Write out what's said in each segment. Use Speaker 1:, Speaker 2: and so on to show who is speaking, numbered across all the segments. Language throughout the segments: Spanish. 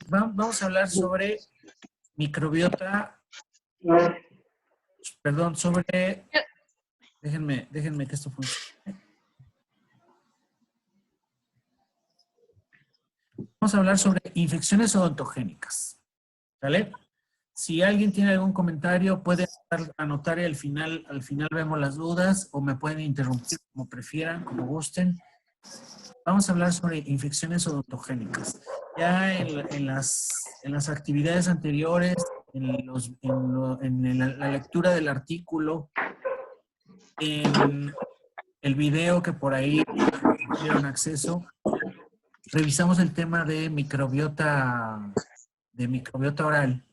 Speaker 1: Vamos a hablar sobre microbiota, perdón, sobre, déjenme que esto funcione. Vamos a hablar sobre infecciones odontogénicas, ¿vale? Si alguien tiene algún comentario, puede anotar y al final vemos las dudas o me pueden interrumpir como prefieran, como gusten. Vamos a hablar sobre infecciones odontogénicas. Ya en las actividades anteriores, en la lectura del artículo, en el video que por ahí tuvieron acceso, revisamos el tema de microbiota oral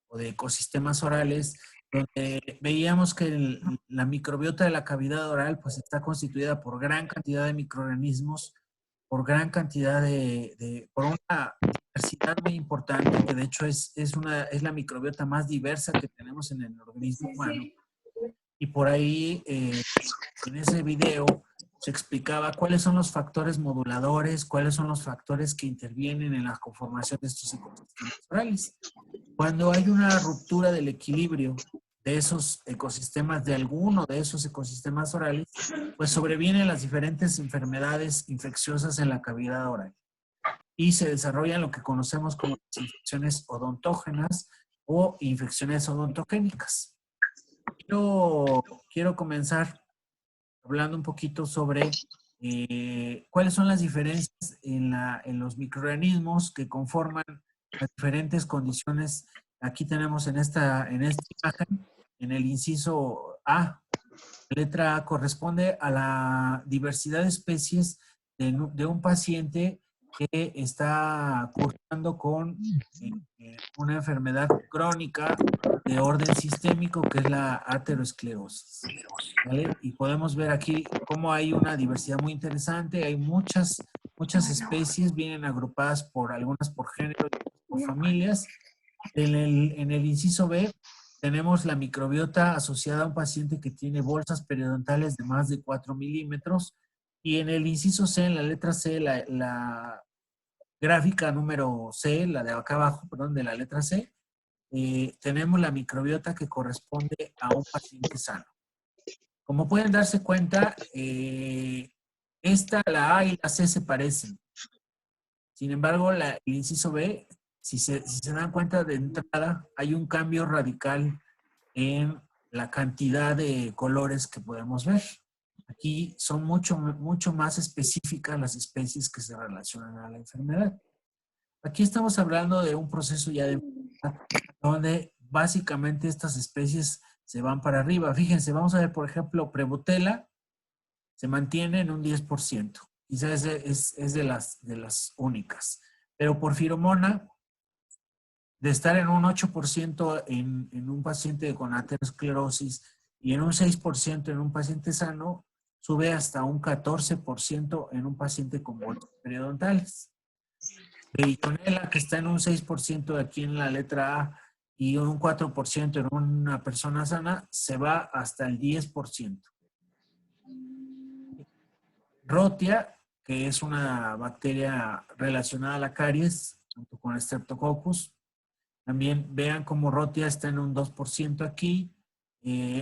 Speaker 1: o de ecosistemas orales, donde veíamos que la microbiota de la cavidad oral pues está constituida por gran cantidad de microorganismos, por gran cantidad por una diversidad muy importante, que de hecho es la microbiota más diversa que tenemos en el organismo humano. Y por ahí, en ese video, se explicaba cuáles son los factores moduladores, cuáles son los factores que intervienen en la conformación de estos ecosistemas orales. Cuando hay una ruptura del equilibrio de esos ecosistemas, de alguno de esos ecosistemas orales, pues sobrevienen las diferentes enfermedades infecciosas en la cavidad oral. Y se desarrollan lo que conocemos como las infecciones odontógenas o infecciones odontogénicas. Quiero comenzar hablando un poquito sobre cuáles son las diferencias en los microorganismos que conforman las diferentes condiciones. Aquí tenemos en esta imagen, en el inciso A, la letra A corresponde a la diversidad de especies de un paciente que está cursando con una enfermedad crónica de orden sistémico, que es la arteriosclerosis, ¿vale? Y podemos ver aquí cómo hay una diversidad muy interesante. Hay muchas especies, vienen agrupadas por algunas por género, por familias. En el inciso B tenemos la microbiota asociada a un paciente que tiene bolsas periodontales de más de 4 milímetros. Y en el inciso C, en la letra C, la gráfica número C, la de acá abajo, perdón, de la letra C, tenemos la microbiota que corresponde a un paciente sano. Como pueden darse cuenta, la A y la C se parecen. Sin embargo, el inciso B, si se dan cuenta de entrada, hay un cambio radical en la cantidad de colores que podemos ver. Aquí son mucho más específicas las especies que se relacionan a la enfermedad. Aquí estamos hablando de un proceso ya de donde básicamente estas especies se van para arriba. Fíjense, vamos a ver, por ejemplo, Prevotella se mantiene en un 10%. Quizás es de las únicas. Pero Porphyromonas, de estar en un 8% en un paciente con aterosclerosis y en un 6% en un paciente sano, sube hasta un 14% en un paciente con bolsas periodontales. Veillonella, que está en un 6% aquí en la letra A y un 4% en una persona sana, se va hasta el 10%. Rotia, que es una bacteria relacionada a la caries, junto con Streptococcus. También vean cómo Rotia está en un 2% aquí.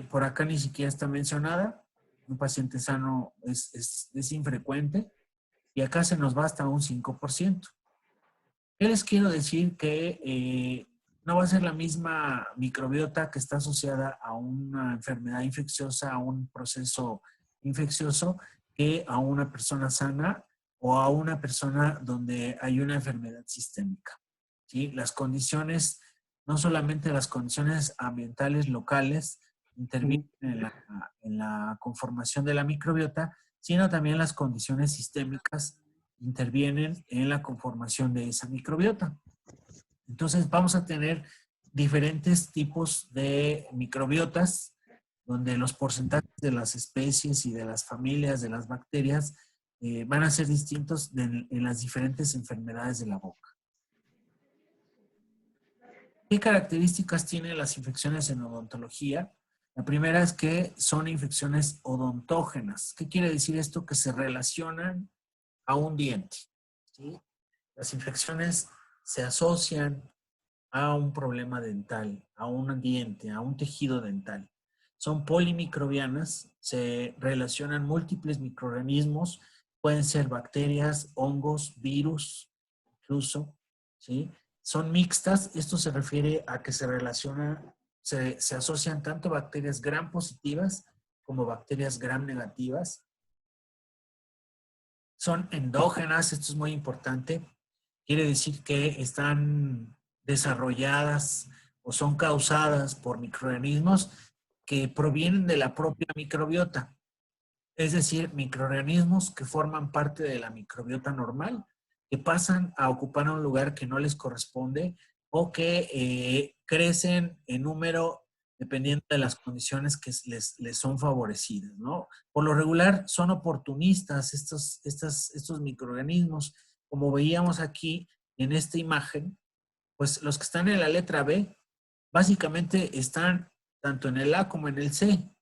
Speaker 1: Por acá ni siquiera está mencionada. Un paciente sano es infrecuente. Y acá se nos va hasta un 5%. ¿Qué les quiero decir? Que no va a ser la misma microbiota que está asociada a una enfermedad infecciosa, a un proceso infeccioso, que a una persona sana o a una persona donde hay una enfermedad sistémica. ¿Sí? Las condiciones, no solamente las condiciones ambientales locales intervienen en la conformación de la microbiota, sino también las condiciones sistémicas intervienen en la conformación de esa microbiota. Entonces vamos a tener diferentes tipos de microbiotas, donde los porcentajes de las especies y de las familias de las bacterias van a ser distintos en las diferentes enfermedades de la boca. ¿Qué características tienen las infecciones en odontología? La primera es que son infecciones odontógenas. ¿Qué quiere decir esto? Que se relacionan a un diente. ¿Sí? Las infecciones se asocian a un problema dental, a un diente, a un tejido dental. Son polimicrobianas, se relacionan múltiples microorganismos, pueden ser bacterias, hongos, virus, incluso, ¿sí? Son mixtas, esto se refiere a que se relacionan, se asocian tanto bacterias gram positivas como bacterias gram negativas. Son endógenas, esto es muy importante, quiere decir que están desarrolladas o son causadas por microorganismos que provienen de la propia microbiota, es decir, microorganismos que forman parte de la microbiota normal, que pasan a ocupar un lugar que no les corresponde o que crecen en número dependiendo de las condiciones que les son favorecidas, ¿no? Por lo regular son oportunistas estos microorganismos, como veíamos aquí en esta imagen, pues los que están en la letra B, básicamente están tanto en el A como en el C.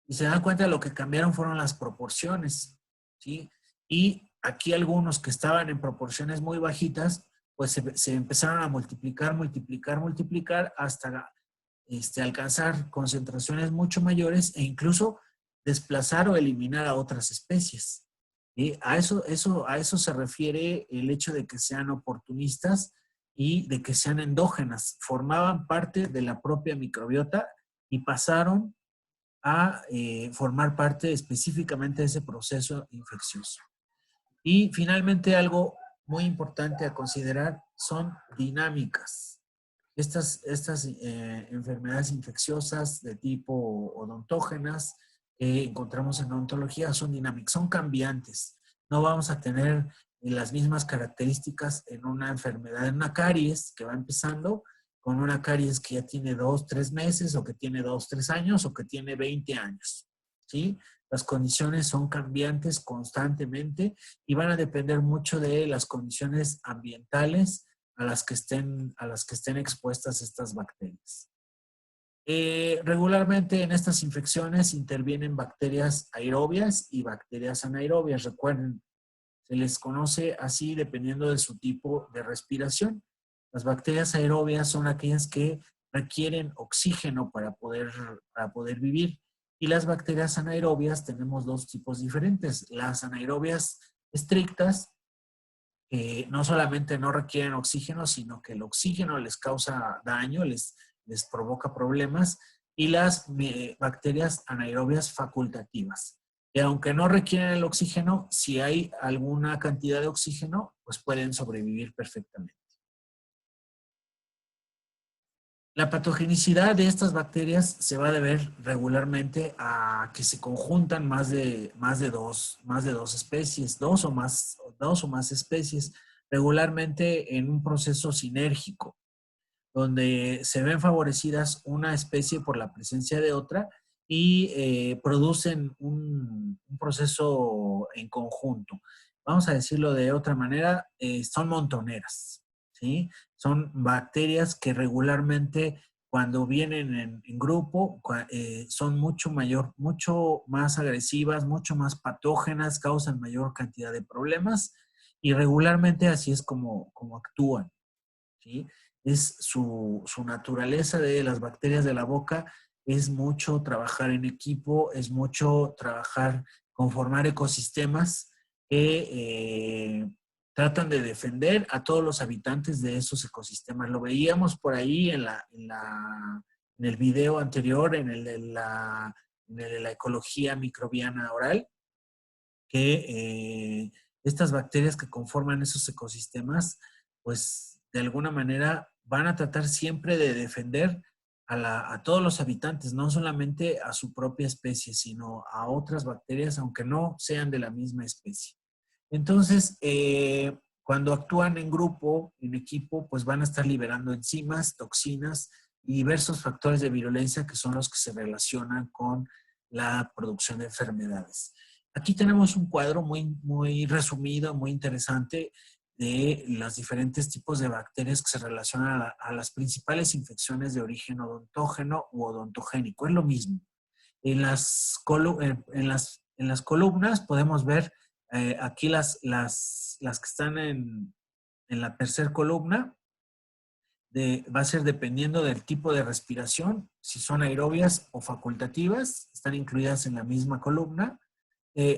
Speaker 1: Y se dan cuenta, lo que cambiaron fueron las proporciones, ¿sí? Y aquí algunos que estaban en proporciones muy bajitas, pues se empezaron a multiplicar, multiplicar, multiplicar hasta alcanzar concentraciones mucho mayores e incluso desplazar o eliminar a otras especies. ¿Sí? A eso se refiere el hecho de que sean oportunistas y de que sean endógenas. Formaban parte de la propia microbiota y pasaron a formar parte específicamente de ese proceso infeccioso. Y finalmente algo muy importante a considerar son dinámicas. Estas enfermedades infecciosas de tipo odontógenas que encontramos en odontología son dinámicas, son cambiantes. No vamos a tener las mismas características en una enfermedad, en una caries que va empezando, con una caries que ya tiene 2, 3 meses, o que tiene 2, 3 años, o que tiene 20 años. ¿Sí? Las condiciones son cambiantes constantemente y van a depender mucho de las condiciones ambientales a las que estén expuestas estas bacterias. Regularmente en estas infecciones intervienen bacterias aerobias y bacterias anaerobias. Recuerden, se les conoce así dependiendo de su tipo de respiración. Las bacterias aerobias son aquellas que requieren oxígeno para poder vivir. Y las bacterias anaerobias tenemos dos tipos diferentes. Las anaerobias estrictas, que no solamente no requieren oxígeno, sino que el oxígeno les causa daño, les provoca problemas, y las bacterias anaerobias facultativas, que aunque no requieren el oxígeno, si hay alguna cantidad de oxígeno, pues pueden sobrevivir perfectamente. La patogenicidad de estas bacterias se va a deber regularmente a que se conjuntan más de dos especies, dos o más especies, regularmente en un proceso sinérgico, donde se ven favorecidas una especie por la presencia de otra y producen un proceso en conjunto. Vamos a decirlo de otra manera, son montoneras, ¿sí? Son bacterias que regularmente cuando vienen en grupo son mucho más agresivas, mucho más patógenas, causan mayor cantidad de problemas y regularmente así es como actúan, ¿sí? Es su naturaleza de las bacterias de la boca, es mucho trabajar en equipo, es mucho trabajar, conformar ecosistemas que tratan de defender a todos los habitantes de esos ecosistemas. Lo veíamos por ahí en el video anterior, en el de la ecología microbiana oral, que estas bacterias que conforman esos ecosistemas, pues de alguna manera van a tratar siempre de defender a todos los habitantes, no solamente a su propia especie, sino a otras bacterias, aunque no sean de la misma especie. Entonces, cuando actúan en grupo, en equipo, pues van a estar liberando enzimas, toxinas y diversos factores de virulencia que son los que se relacionan con la producción de enfermedades. Aquí tenemos un cuadro muy resumido, muy interesante de los diferentes tipos de bacterias que se relacionan a las principales infecciones de origen odontógeno u odontogénico. Es lo mismo. En las columnas podemos ver aquí las que están en la tercera columna, va a ser dependiendo del tipo de respiración, si son aerobias o facultativas, están incluidas en la misma columna.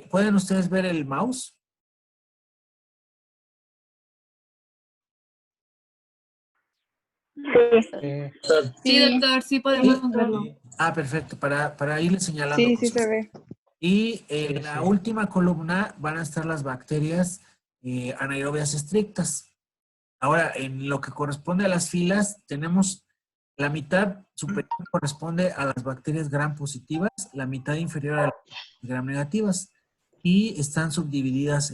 Speaker 1: ¿Pueden ustedes ver el mouse?
Speaker 2: Sí.
Speaker 3: Sí, doctor, sí podemos verlo.
Speaker 1: Ah, perfecto, para irle señalando
Speaker 2: Sí, sí
Speaker 1: cosas.
Speaker 2: se ve.
Speaker 1: Y en la última columna van a estar las bacterias anaerobias estrictas. Ahora, en lo que corresponde a las filas, tenemos la mitad superior corresponde a las bacterias gram positivas, la mitad inferior a las gram negativas. Y están subdivididas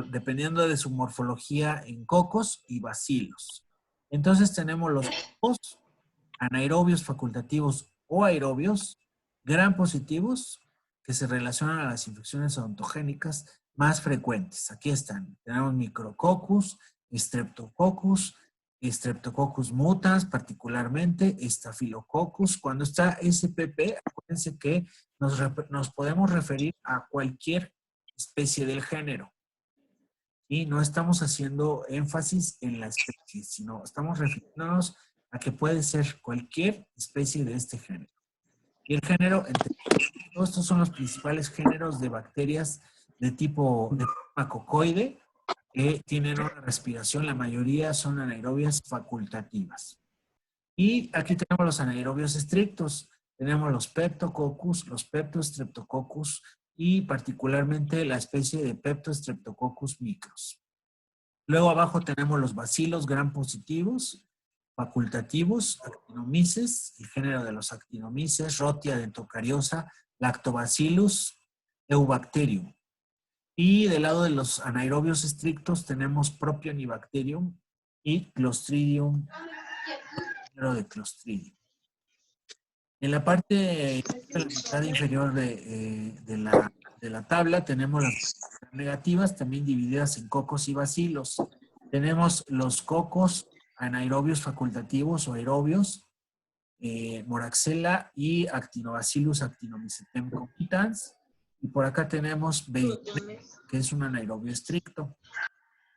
Speaker 1: dependiendo de su morfología en cocos y bacilos. Entonces tenemos los cocos, anaerobios facultativos o aerobios, gram positivos, que se relacionan a las infecciones odontogénicas más frecuentes. Aquí están. Tenemos Micrococcus, Streptococcus, Streptococcus mutans, particularmente Staphylococcus. Cuando está SPP, acuérdense que nos podemos referir a cualquier especie del género. Y no estamos haciendo énfasis en la especie, sino estamos refiriéndonos a que puede ser cualquier especie de este género. Y el género, todos estos son los principales géneros de bacterias de tipo cocoide que tienen una respiración, la mayoría son anaerobias facultativas. Y aquí tenemos los anaerobios estrictos. Tenemos los Peptococcus, los Peptostreptococcus y particularmente la especie de Peptostreptococcus micros. Luego abajo tenemos los bacilos gram positivos, facultativos, actinomices, el género de los actinomices, Rhotia dentocariosa, Lactobacillus, Eubacterium. Y del lado de los anaerobios estrictos tenemos Propionibacterium y Clostridium, género de Clostridium. En la parte de la mitad inferior de la tabla tenemos las negativas, también divididas en cocos y bacilos. Tenemos los cocos anaerobios facultativos o aerobios, Moraxella y Actinobacillus actinomycetem comitans. Y por acá tenemos que es un anaerobio estricto.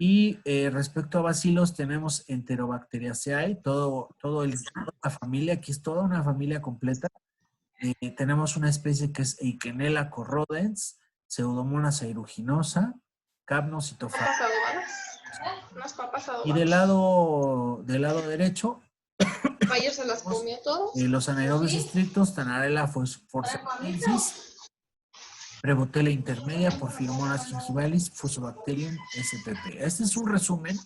Speaker 1: Y respecto a bacilos, tenemos Enterobacteriaceae, toda la familia, aquí es toda una familia completa. Tenemos una especie que es Eikenella corrodens, Pseudomonas aeruginosa, Capnocitophagus. Y del lado derecho,
Speaker 4: Ayer se las comió todos.
Speaker 1: los anaerobios estrictos, Tanarella forcepensis, Prevotella intermedia, Porphyromonas gingivalis, Fusobacterium spp. Este es un resumen.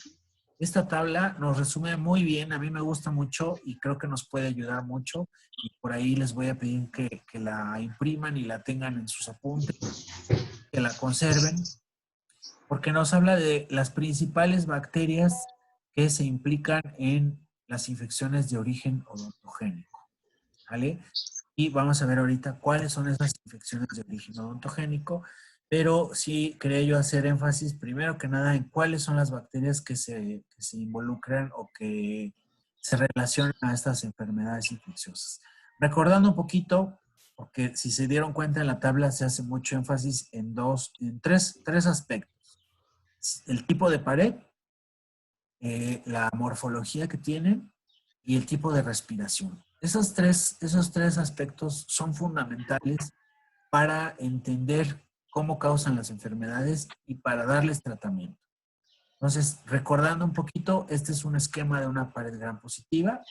Speaker 1: Esta tabla nos resume muy bien, a mí me gusta mucho y creo que nos puede ayudar mucho. Y por ahí les voy a pedir que la impriman y la tengan en sus apuntes, que la conserven, porque nos habla de las principales bacterias que se implican en las infecciones de origen odontogénico. ¿Vale? Y vamos a ver ahorita cuáles son esas infecciones de origen odontogénico, pero sí quería yo hacer énfasis primero que nada en cuáles son las bacterias que se involucran o que se relacionan a estas enfermedades infecciosas. Recordando un poquito, porque si se dieron cuenta en la tabla se hace mucho énfasis en tres aspectos. El tipo de pared, la morfología que tienen y el tipo de respiración. Esos tres aspectos son fundamentales para entender cómo causan las enfermedades y para darles tratamiento. Entonces, recordando un poquito, este es un esquema de una pared gram positiva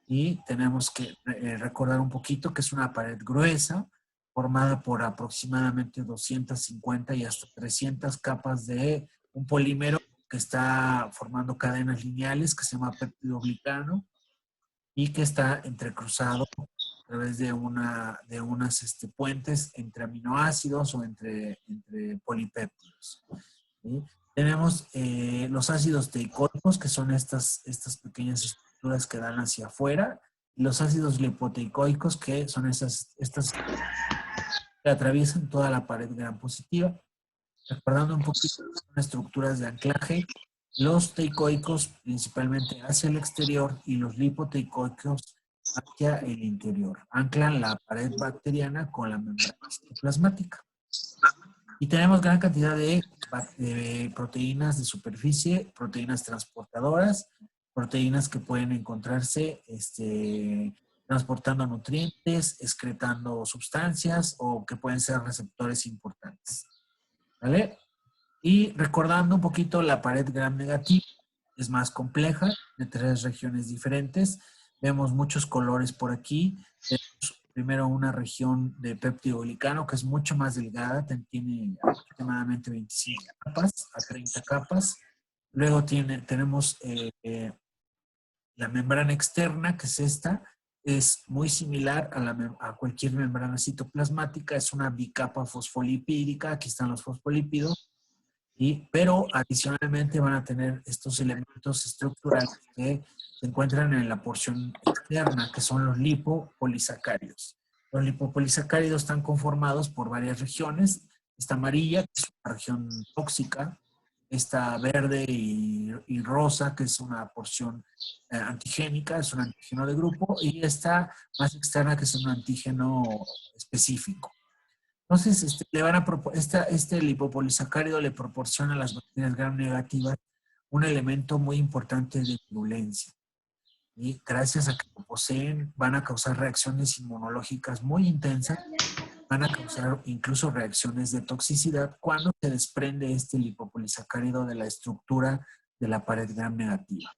Speaker 1: y tenemos que recordar un poquito que es una pared gruesa formada por aproximadamente 250 y hasta 300 capas de un polímero que está formando cadenas lineales que se llama peptidoglicano y que está entrecruzado a través de unas puentes entre aminoácidos o entre polipéptidos. ¿Sí? Tenemos los ácidos teicoicos, que son estas pequeñas estructuras que dan hacia afuera, y los ácidos lipoteicoicos, que son estas que atraviesan toda la pared gram positiva. Recordando un poquito, son estructuras de anclaje. Los teicoicos principalmente hacia el exterior y los lipoteicoicos hacia el interior. Anclan la pared bacteriana con la membrana citoplasmática. Y tenemos gran cantidad de proteínas de superficie, proteínas transportadoras, proteínas que pueden encontrarse transportando nutrientes, excretando sustancias o que pueden ser receptores importantes. ¿Vale? Y recordando un poquito la pared gram negativa, es más compleja, de 3 regiones diferentes. Vemos muchos colores por aquí. Tenemos primero una región de péptidoglicano que es mucho más delgada, tiene aproximadamente 25 capas a 30 capas. Luego tenemos la membrana externa, que es esta, es muy similar a cualquier membrana citoplasmática, es una bicapa fosfolipídica, aquí están los fosfolípidos, pero adicionalmente van a tener estos elementos estructurales que se encuentran en la porción externa, que son los lipopolisacáridos. Los lipopolisacáridos están conformados por varias regiones. Esta amarilla, que es una región tóxica, esta verde y rosa, que es una porción antigénica, es un antígeno de grupo, y esta más externa, que es un antígeno específico. Entonces, este lipopolisacárido le proporciona a las bacterias gram negativas un elemento muy importante de virulencia. Y gracias a que lo poseen, van a causar reacciones inmunológicas muy intensas, van a causar incluso reacciones de toxicidad cuando se desprende este lipopolisacárido de la estructura de la pared gram negativa.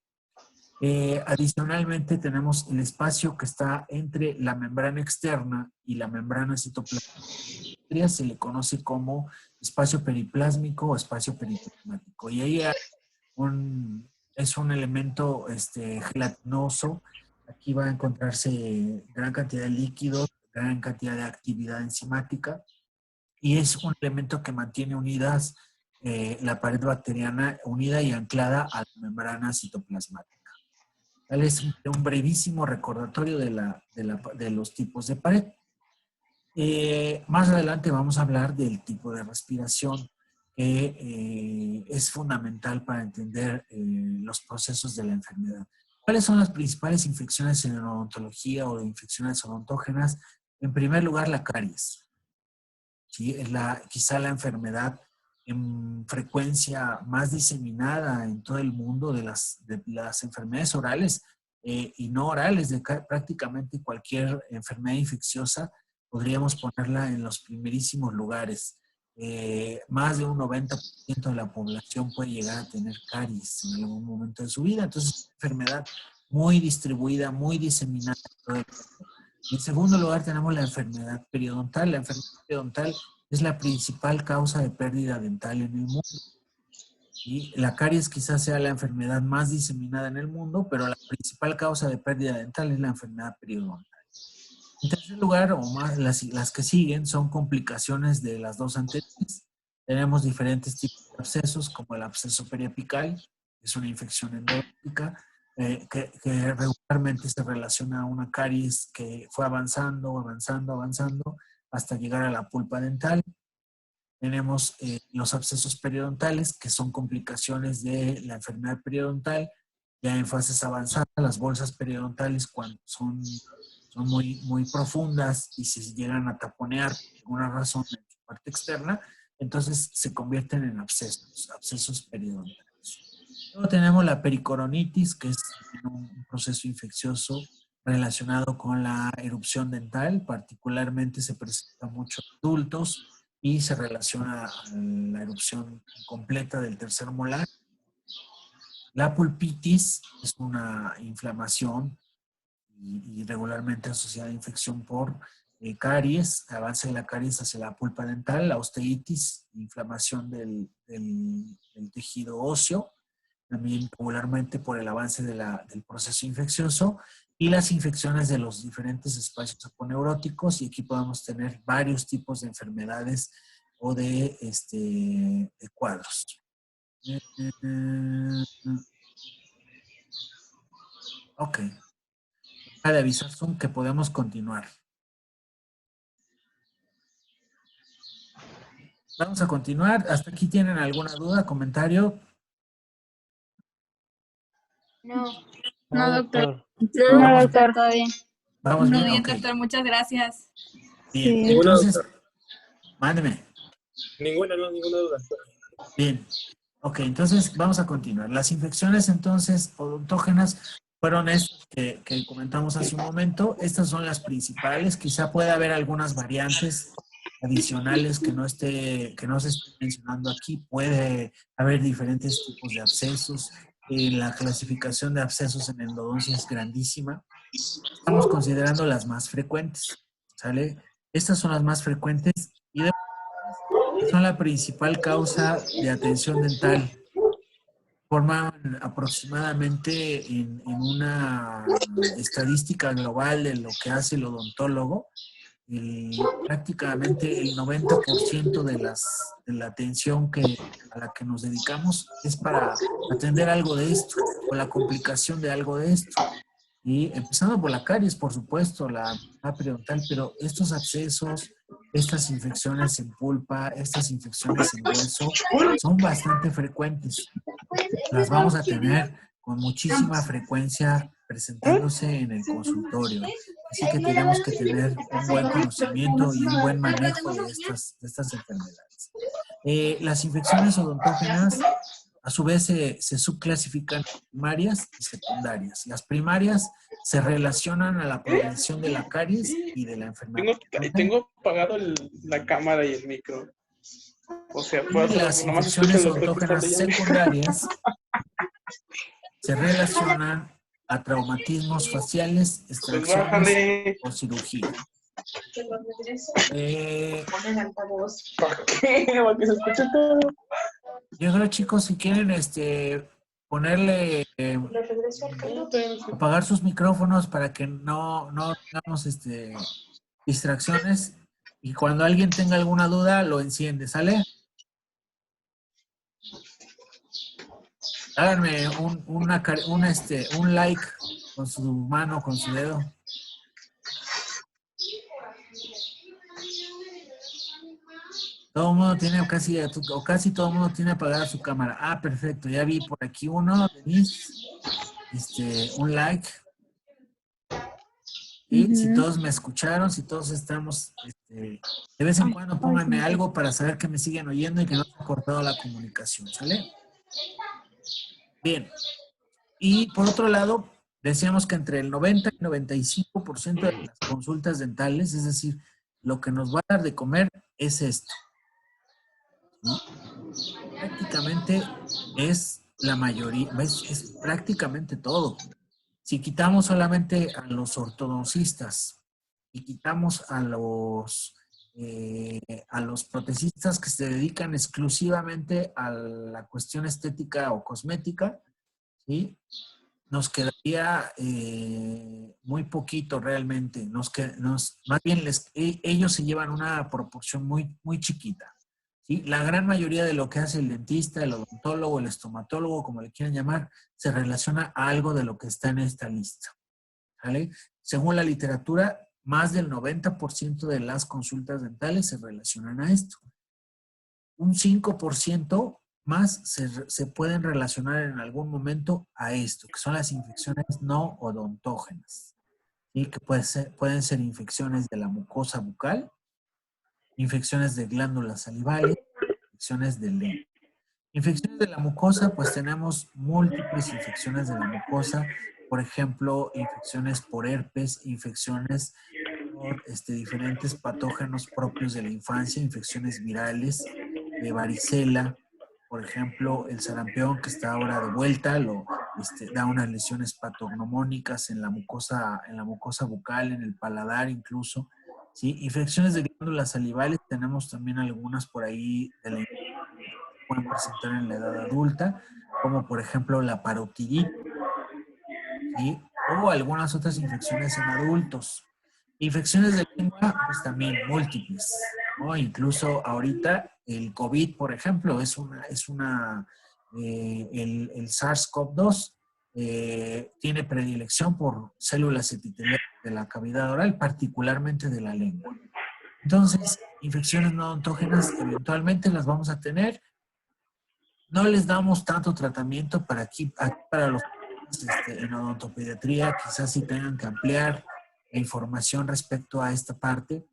Speaker 1: Adicionalmente tenemos el espacio que está entre la membrana externa y la membrana citoplasmática. Se le conoce como espacio periplásmico o espacio periplasmático. Y ahí es un elemento gelatinoso. Aquí va a encontrarse gran cantidad de líquidos, gran cantidad de actividad enzimática. Y es un elemento que mantiene unidas la pared bacteriana, unida y anclada a la membrana citoplasmática. Es un brevísimo recordatorio de los tipos de pared. Más adelante vamos a hablar del tipo de respiración, que es fundamental para entender los procesos de la enfermedad. ¿Cuáles son las principales infecciones en la odontología o infecciones odontógenas? En primer lugar, la caries. ¿Sí? Es quizá la enfermedad en frecuencia más diseminada en todo el mundo de las enfermedades orales y no orales, de prácticamente cualquier enfermedad infecciosa, podríamos ponerla en los primerísimos lugares. Más de un 90% de la población puede llegar a tener caries en algún momento de su vida. Entonces, es una enfermedad muy distribuida, muy diseminada en todo el mundo. En segundo lugar, tenemos la enfermedad periodontal. La enfermedad periodontal es la principal causa de pérdida dental en el mundo. Y la caries quizás sea la enfermedad más diseminada en el mundo, pero la principal causa de pérdida dental es la enfermedad periodontal. En tercer lugar, o más, las que siguen son complicaciones de las dos anteriores. Tenemos diferentes tipos de abscesos, como el absceso periapical, que es una infección endodóntica, que regularmente se relaciona a una caries que fue avanzando hasta llegar a la pulpa dental. Tenemos los abscesos periodontales, que son complicaciones de la enfermedad periodontal, ya en fases avanzadas. Las bolsas periodontales, cuando son muy, muy profundas y se llegan a taponear por alguna razón en su parte externa, entonces se convierten en abscesos periodontales. Luego tenemos la pericoronitis, que es un proceso infeccioso relacionado con la erupción dental. Particularmente se presenta mucho en adultos y se relaciona a la erupción completa del tercer molar. La pulpitis es una inflamación y regularmente asociada a infección por caries, avance de la caries hacia la pulpa dental. La osteitis, inflamación del tejido óseo, también regularmente por el avance del proceso infeccioso, y las infecciones de los diferentes espacios aponeuróticos. Y aquí podemos tener varios tipos de enfermedades o de cuadros. Ok. De avisar Zoom que podemos continuar. Vamos a continuar. ¿Hasta aquí tienen alguna duda, comentario?
Speaker 3: No.
Speaker 2: No, doctor.
Speaker 3: No, doctor, todo bien.
Speaker 1: Vamos bien,
Speaker 3: bien,
Speaker 1: ok.
Speaker 3: doctor, muchas gracias.
Speaker 1: Bien,
Speaker 2: Sí.
Speaker 1: entonces, mándeme.
Speaker 5: Ninguna duda.
Speaker 1: Bien. Ok, entonces vamos a continuar. Las infecciones entonces odontógenas fueron estas que comentamos hace un momento. Estas son las principales. Quizá pueda haber algunas variantes adicionales que no se esté mencionando aquí. Puede haber diferentes tipos de abscesos. La clasificación de abscesos en endodoncia es grandísima. Estamos considerando las más frecuentes, ¿sale? Estas son las más frecuentes y son la principal causa de atención dental. Forman aproximadamente en una estadística global de lo que hace el odontólogo, prácticamente el 90% de la atención a la que nos dedicamos es para atender algo de esto o la complicación de algo de esto. Y empezando por la caries, por supuesto, la enfermedad periodontal, pero estos abscesos, estas infecciones en pulpa, estas infecciones en hueso, son bastante frecuentes. Las vamos a tener con muchísima frecuencia presentándose en el consultorio. Así que tenemos que tener un buen conocimiento y un buen manejo de estas enfermedades. Las infecciones odontógenas, a su vez, se subclasifican en primarias y secundarias. Las primarias se relacionan a la progresión de la caries y de la enfermedad.
Speaker 2: Tengo apagado la cámara y el micro. O sea, puedo
Speaker 1: Y
Speaker 2: hacer
Speaker 1: las
Speaker 2: algo, nomás escucho
Speaker 1: infecciones
Speaker 2: los que están
Speaker 1: odontógenas
Speaker 2: leyendo.
Speaker 1: secundarias se relacionan a traumatismos faciales,
Speaker 2: Pues
Speaker 1: extracciones
Speaker 2: bájale.
Speaker 1: o cirugía.
Speaker 2: ¿Para qué? Para que se escuche todo.
Speaker 1: Yo creo, chicos, si quieren ponerle, apagar sus micrófonos para que no tengamos distracciones, y cuando alguien tenga alguna duda, lo enciende, ¿sale? Háganme un like con su mano, con su dedo. Todo el mundo tiene casi todo el mundo tiene apagada su cámara. Ah, perfecto. Ya vi por aquí uno, Denise. Un like. Y si todos me escucharon, si todos estamos, de vez en cuando pónganme algo para saber que me siguen oyendo y que no se ha cortado la comunicación, ¿sale? Bien. Y por otro lado, decíamos que entre el 90 y 95% de las consultas dentales, es decir, lo que nos va a dar de comer es esto. ¿Sí? Prácticamente es la mayoría, es prácticamente todo. Si quitamos solamente a los ortodoncistas y quitamos a los protecistas que se dedican exclusivamente a la cuestión estética o cosmética, ¿sí? Nos quedaría muy poquito realmente. Más bien ellos se llevan una proporción muy, muy chiquita. ¿Sí? La gran mayoría de lo que hace el dentista, el odontólogo, el estomatólogo, como le quieran llamar, se relaciona a algo de lo que está en esta lista. ¿Vale? Según la literatura, más del 90% de las consultas dentales se relacionan a esto. Un 5% más se pueden relacionar en algún momento a esto, que son las infecciones no odontógenas. ¿Sí? Que pueden ser infecciones de la mucosa bucal, infecciones de glándulas salivales, infecciones de lengua. Infecciones de la mucosa, pues tenemos múltiples infecciones de la mucosa, por ejemplo, infecciones por herpes, infecciones por diferentes patógenos propios de la infancia, infecciones virales, varicela, por ejemplo, el sarampión que está ahora de vuelta, da unas lesiones patognomónicas en la mucosa bucal, en el paladar incluso. ¿Sí? Infecciones de glándulas salivales, tenemos también algunas por ahí de la pueden presentar en la edad adulta, como por ejemplo la parotiditis, ¿sí? O algunas otras infecciones en adultos. Infecciones de lengua, pues también múltiples, ¿no? Incluso ahorita el COVID, por ejemplo, el SARS-CoV-2 tiene predilección por células epiteliales de la cavidad oral, particularmente de la lengua. Entonces, infecciones no odontógenas eventualmente las vamos a tener. No les damos tanto tratamiento para los en odontopediatría, quizás sí tengan que ampliar la información respecto a esta parte.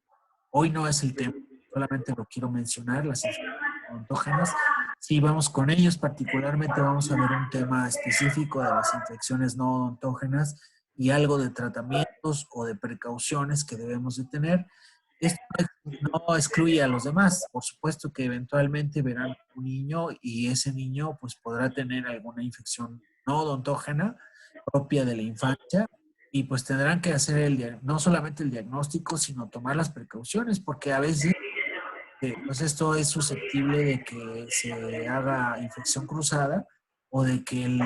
Speaker 1: Hoy no es el tema, solamente lo quiero mencionar, las infecciones odontógenas. Sí, vamos con ellos. Particularmente vamos a ver un tema específico de las infecciones no odontógenas y algo de tratamientos o de precauciones que debemos de tener. Esto no excluye a los demás. Por supuesto que eventualmente verán un niño y ese niño pues podrá tener alguna infección no odontógena propia de la infancia y pues tendrán que hacer no solamente el diagnóstico, sino tomar las precauciones porque a veces pues esto es susceptible de que se haga infección cruzada o de que el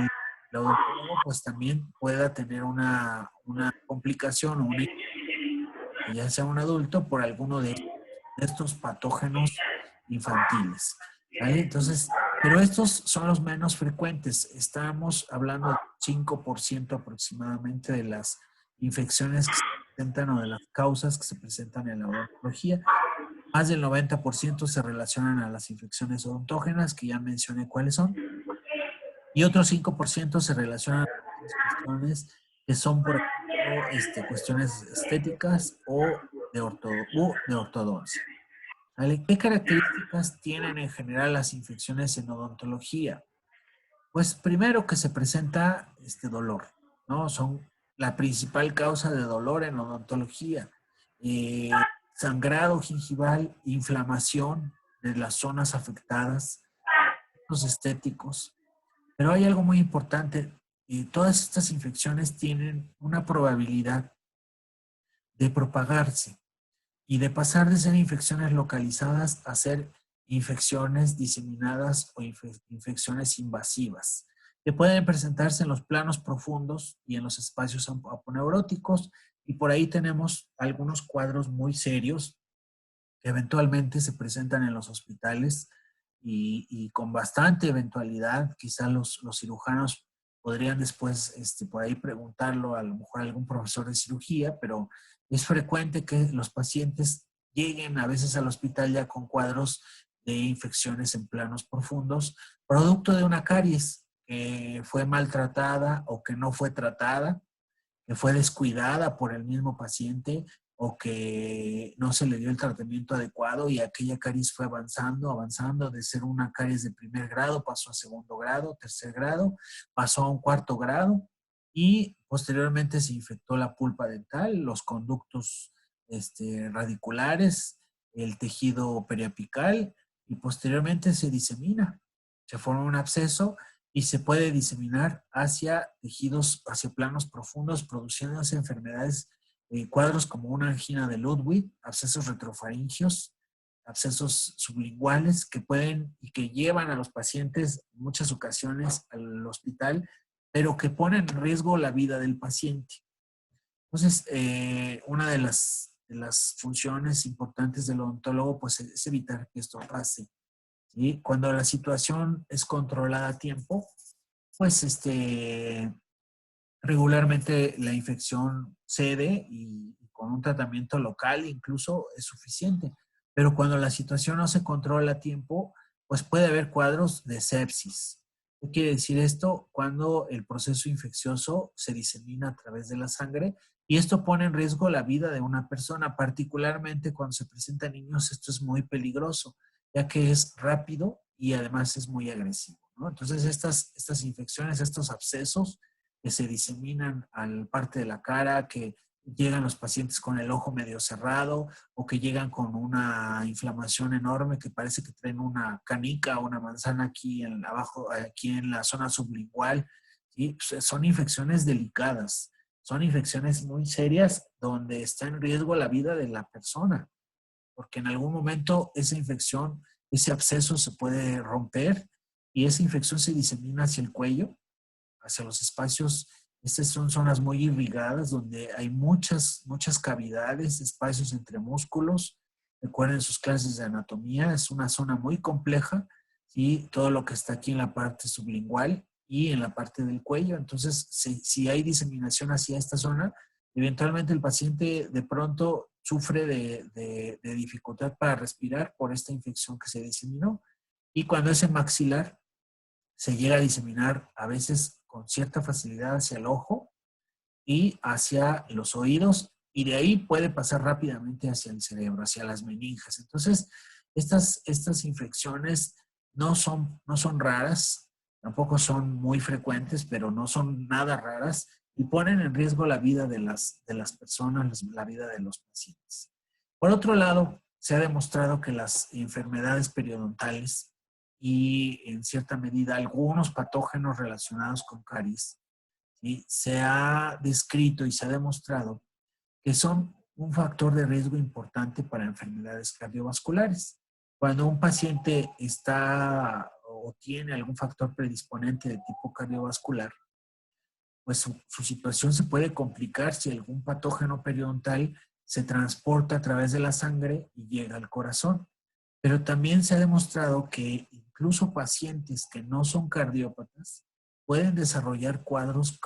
Speaker 1: odontólogo pues también pueda tener una complicación o una que ya sea un adulto por alguno de estos patógenos infantiles. ¿Vale? Entonces, pero estos son los menos frecuentes. Estamos hablando del 5% aproximadamente de las infecciones que se presentan o de las causas que se presentan en la odontología. Más del 90% se relacionan a las infecciones odontógenas, que ya mencioné cuáles son, y otro 5% se relacionan a otras cuestiones que son, por ejemplo, cuestiones estéticas o de ortodoncia. ¿Vale? ¿Qué características tienen en general las infecciones en odontología? Pues primero que se presenta dolor, ¿no? Son la principal causa de dolor en odontología. Sangrado gingival, inflamación de las zonas afectadas, los estéticos. Pero hay algo muy importante. Todas estas infecciones tienen una probabilidad de propagarse y de pasar de ser infecciones localizadas a ser infecciones diseminadas o infecciones invasivas, que pueden presentarse en los planos profundos y en los espacios aponeuróticos, y por ahí tenemos algunos cuadros muy serios que eventualmente se presentan en los hospitales y con bastante eventualidad. Quizá los cirujanos podrían después por ahí preguntarlo a lo mejor a algún profesor de cirugía, pero es frecuente que los pacientes lleguen a veces al hospital ya con cuadros de infecciones en planos profundos, producto de una caries que fue maltratada o que no fue tratada, que fue descuidada por el mismo paciente o que no se le dio el tratamiento adecuado y aquella caries fue avanzando de ser una caries de primer grado, pasó a segundo grado, tercer grado, pasó a un cuarto grado y posteriormente se infectó la pulpa dental, los conductos radiculares, el tejido periapical y posteriormente se disemina, se forma un absceso y se puede diseminar hacia tejidos, hacia planos profundos, produciéndose enfermedades, cuadros como una angina de Ludwig, abscesos retrofaringios, abscesos sublinguales que pueden y que llevan a los pacientes en muchas ocasiones al hospital, pero que ponen en riesgo la vida del paciente. Entonces, una de las funciones importantes del odontólogo pues, es evitar que esto pase. ¿Sí? Cuando la situación es controlada a tiempo, pues regularmente la infección cede y con un tratamiento local incluso es suficiente. Pero cuando la situación no se controla a tiempo, pues puede haber cuadros de sepsis. ¿Qué quiere decir esto? Cuando el proceso infeccioso se disemina a través de la sangre y esto pone en riesgo la vida de una persona, particularmente cuando se presentan niños, esto es muy peligroso, ya que es rápido y además es muy agresivo, ¿no? Entonces estas infecciones, estos abscesos que se diseminan al parte de la cara, que llegan los pacientes con el ojo medio cerrado o que llegan con una inflamación enorme que parece que traen una canica o una manzana aquí en abajo, aquí en la zona sublingual, ¿sí? Pues son infecciones delicadas, son infecciones muy serias donde está en riesgo la vida de la persona, porque en algún momento esa infección, ese absceso se puede romper y esa infección se disemina hacia el cuello, hacia los espacios. Estas son zonas muy irrigadas donde hay muchas cavidades, espacios entre músculos. Recuerden sus clases de anatomía, es una zona muy compleja, ¿sí? Todo lo que está aquí en la parte sublingual y en la parte del cuello. Entonces, si hay diseminación hacia esta zona, eventualmente el paciente de pronto sufre de dificultad para respirar por esta infección que se diseminó. Y cuando es en maxilar, se llega a diseminar a veces con cierta facilidad hacia el ojo y hacia los oídos, y de ahí puede pasar rápidamente hacia el cerebro, hacia las meninges. Entonces, estas infecciones no son raras, tampoco son muy frecuentes, pero no son nada raras y ponen en riesgo la vida de las personas, la vida de los pacientes. Por otro lado, se ha demostrado que las enfermedades periodontales y en cierta medida algunos patógenos relacionados con caries, ¿sí? Se ha descrito y se ha demostrado que son un factor de riesgo importante para enfermedades cardiovasculares. Cuando un paciente está o tiene algún factor predisponente de tipo cardiovascular, pues su situación se puede complicar si algún patógeno periodontal se transporta a través de la sangre y llega al corazón. Pero también se ha demostrado que incluso pacientes que no son cardiópatas pueden desarrollar cuadros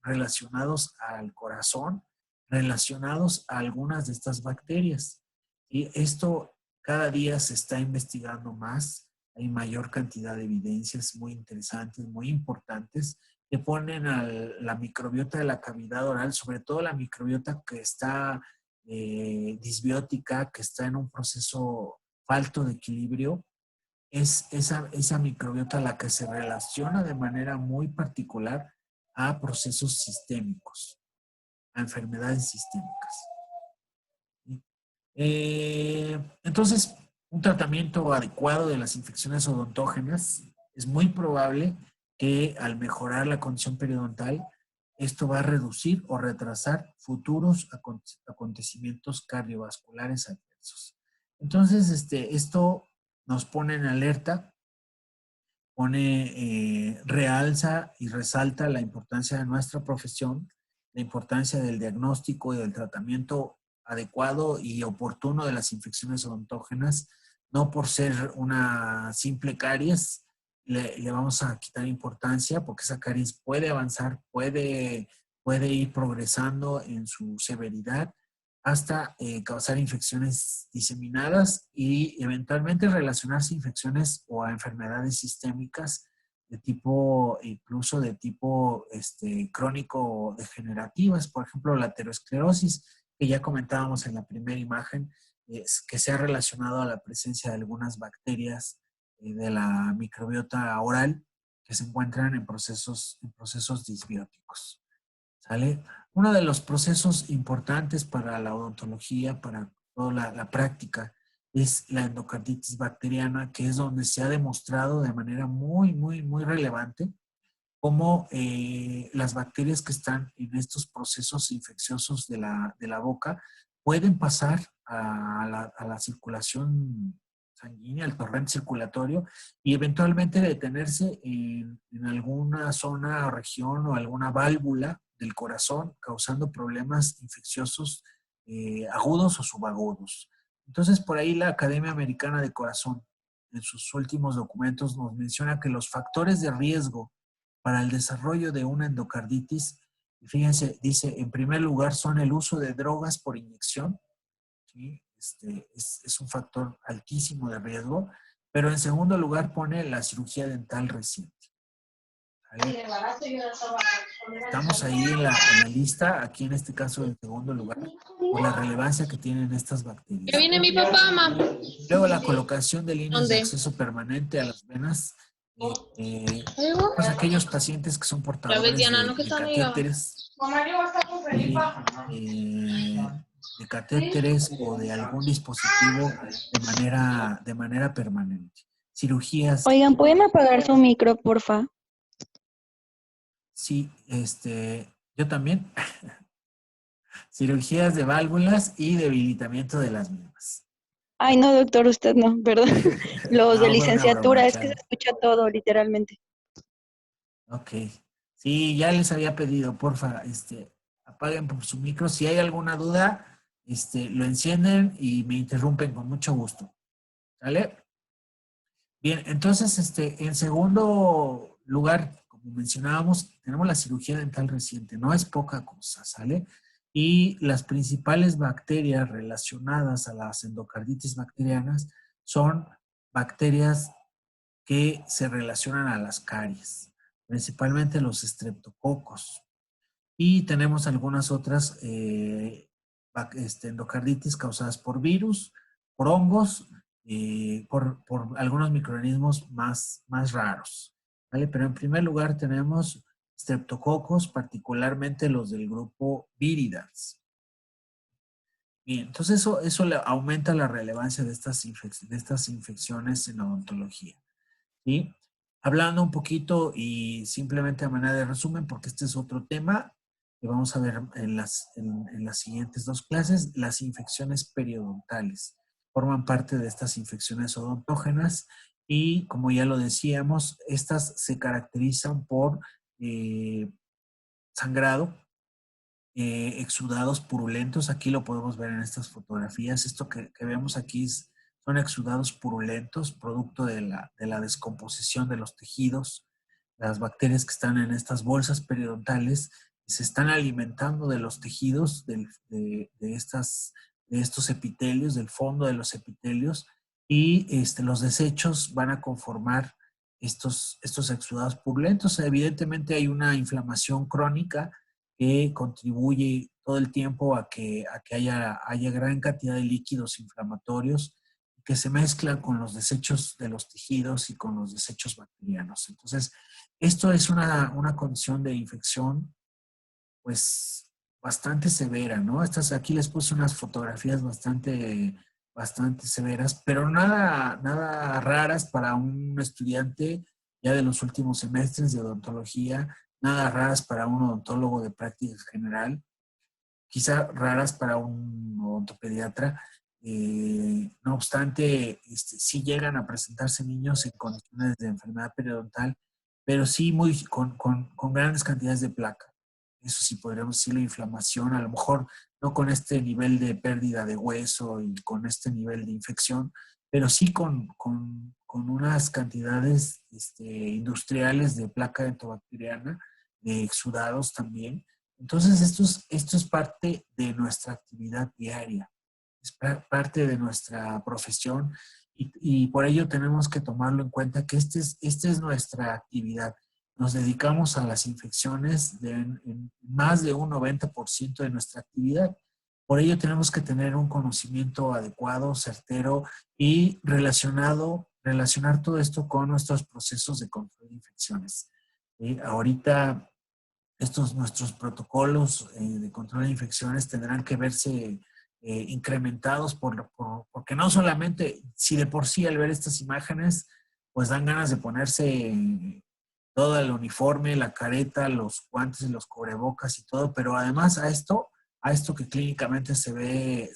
Speaker 1: relacionados al corazón, relacionados a algunas de estas bacterias. Y esto cada día se está investigando más. Hay mayor cantidad de evidencias muy interesantes, muy importantes, que ponen a la microbiota de la cavidad oral, sobre todo la microbiota que está disbiótica, que está en un proceso falto de equilibrio, es esa microbiota la que se relaciona de manera muy particular a procesos sistémicos, a enfermedades sistémicas. Entonces, un tratamiento adecuado de las infecciones odontógenas es muy probable que al mejorar la condición periodontal, esto va a reducir o retrasar futuros acontecimientos cardiovasculares adversos. Entonces, esto nos pone en alerta, realza y resalta la importancia de nuestra profesión, la importancia del diagnóstico y del tratamiento adecuado y oportuno de las infecciones odontógenas, no por ser una simple caries, le vamos a quitar importancia porque esa caries puede avanzar, puede ir progresando en su severidad hasta causar infecciones diseminadas y eventualmente relacionarse a infecciones o a enfermedades sistémicas de tipo, incluso de tipo crónico degenerativas, por ejemplo, la aterosclerosis, que ya comentábamos en la primera imagen, que se ha relacionado a la presencia de algunas bacterias de la microbiota oral que se encuentran en procesos disbióticos. ¿Sale? Uno de los procesos importantes para la odontología, para toda la práctica, es la endocarditis bacteriana, que es donde se ha demostrado de manera muy, muy, muy relevante cómo las bacterias que están en estos procesos infecciosos de la boca pueden pasar a la circulación sanguínea, al torrente circulatorio y eventualmente detenerse en alguna zona o región o alguna válvula del corazón, causando problemas infecciosos agudos o subagudos. Entonces, por ahí la Academia Americana de Corazón, en sus últimos documentos, nos menciona que los factores de riesgo para el desarrollo de una endocarditis, fíjense, dice, en primer lugar son el uso de drogas por inyección, ¿sí? Es un factor altísimo de riesgo, pero en segundo lugar pone la cirugía dental reciente. ¿Vale? Estamos ahí en la lista, aquí en este caso en segundo lugar, por la relevancia que tienen estas bacterias.
Speaker 4: Ya viene mi papá, mamá.
Speaker 1: Luego la colocación de líneas de acceso permanente a las venas, pues aquellos pacientes que son portadores de catéteres, de catéteres o de algún dispositivo de manera permanente. Cirugías.
Speaker 5: Oigan, ¿pueden apagar su micro, porfa?
Speaker 1: Sí, yo también. Cirugías de válvulas y debilitamiento de las mismas.
Speaker 5: Ay, no, doctor, usted no, perdón. Los de
Speaker 1: No, fue una
Speaker 5: licenciatura,
Speaker 1: broma,
Speaker 5: es que se escucha todo, literalmente.
Speaker 1: Ok. Sí, ya les había pedido, porfa, apaguen por su micro. Si hay alguna duda, lo encienden y me interrumpen con mucho gusto. ¿Vale? Bien, entonces, en segundo lugar, como mencionábamos, tenemos la cirugía dental reciente. No es poca cosa, ¿sale? Y las principales bacterias relacionadas a las endocarditis bacterianas son bacterias que se relacionan a las caries, principalmente los estreptococos. Y tenemos algunas otras endocarditis causadas por virus, por hongos por algunos microorganismos más raros, ¿vale? Pero en primer lugar tenemos Streptococcus, particularmente los del grupo Viridans. Bien, entonces eso aumenta la relevancia de estas infecciones en odontología. ¿Sí? Hablando un poquito y simplemente a manera de resumen, porque este es otro tema que vamos a ver en las siguientes dos clases, las infecciones periodontales. Forman parte de estas infecciones odontógenas y, como ya lo decíamos, estas se caracterizan por sangrado, exudados purulentos. Aquí lo podemos ver en estas fotografías. Esto que vemos aquí son exudados purulentos, producto de la descomposición de los tejidos. Las bacterias que están en estas bolsas periodontales se están alimentando de los tejidos de estos epitelios, del fondo de los epitelios, y los desechos van a conformar estos exudados purulentos. Evidentemente hay una inflamación crónica que contribuye todo el tiempo a que haya gran cantidad de líquidos inflamatorios que se mezclan con los desechos de los tejidos y con los desechos bacterianos. Entonces, esto es una condición de infección, pues, bastante severa, ¿no? Aquí les puse unas fotografías bastante severas, pero nada raras para un estudiante ya de los últimos semestres de odontología, nada raras para un odontólogo de práctica general, quizá raras para un odontopediatra. No obstante, sí llegan a presentarse niños en condiciones de enfermedad periodontal, pero sí con grandes cantidades de placa. Eso sí podríamos decirlo, inflamación, a lo mejor no con este nivel de pérdida de hueso y con este nivel de infección, pero sí con unas cantidades industriales de placa dentobacteriana, de exudados también. Entonces, esto es parte de nuestra actividad diaria, es parte de nuestra profesión y por ello tenemos que tomarlo en cuenta que esta es nuestra actividad. Nos dedicamos a las infecciones en más de un 90% de nuestra actividad. Por ello tenemos que tener un conocimiento adecuado, certero y relacionar todo esto con nuestros procesos de control de infecciones. Ahorita nuestros protocolos de control de infecciones tendrán que verse incrementados porque no solamente, si de por sí al ver estas imágenes, pues dan ganas de ponerse todo el uniforme, la careta, los guantes y los cubrebocas y todo, pero además a esto que clínicamente se ve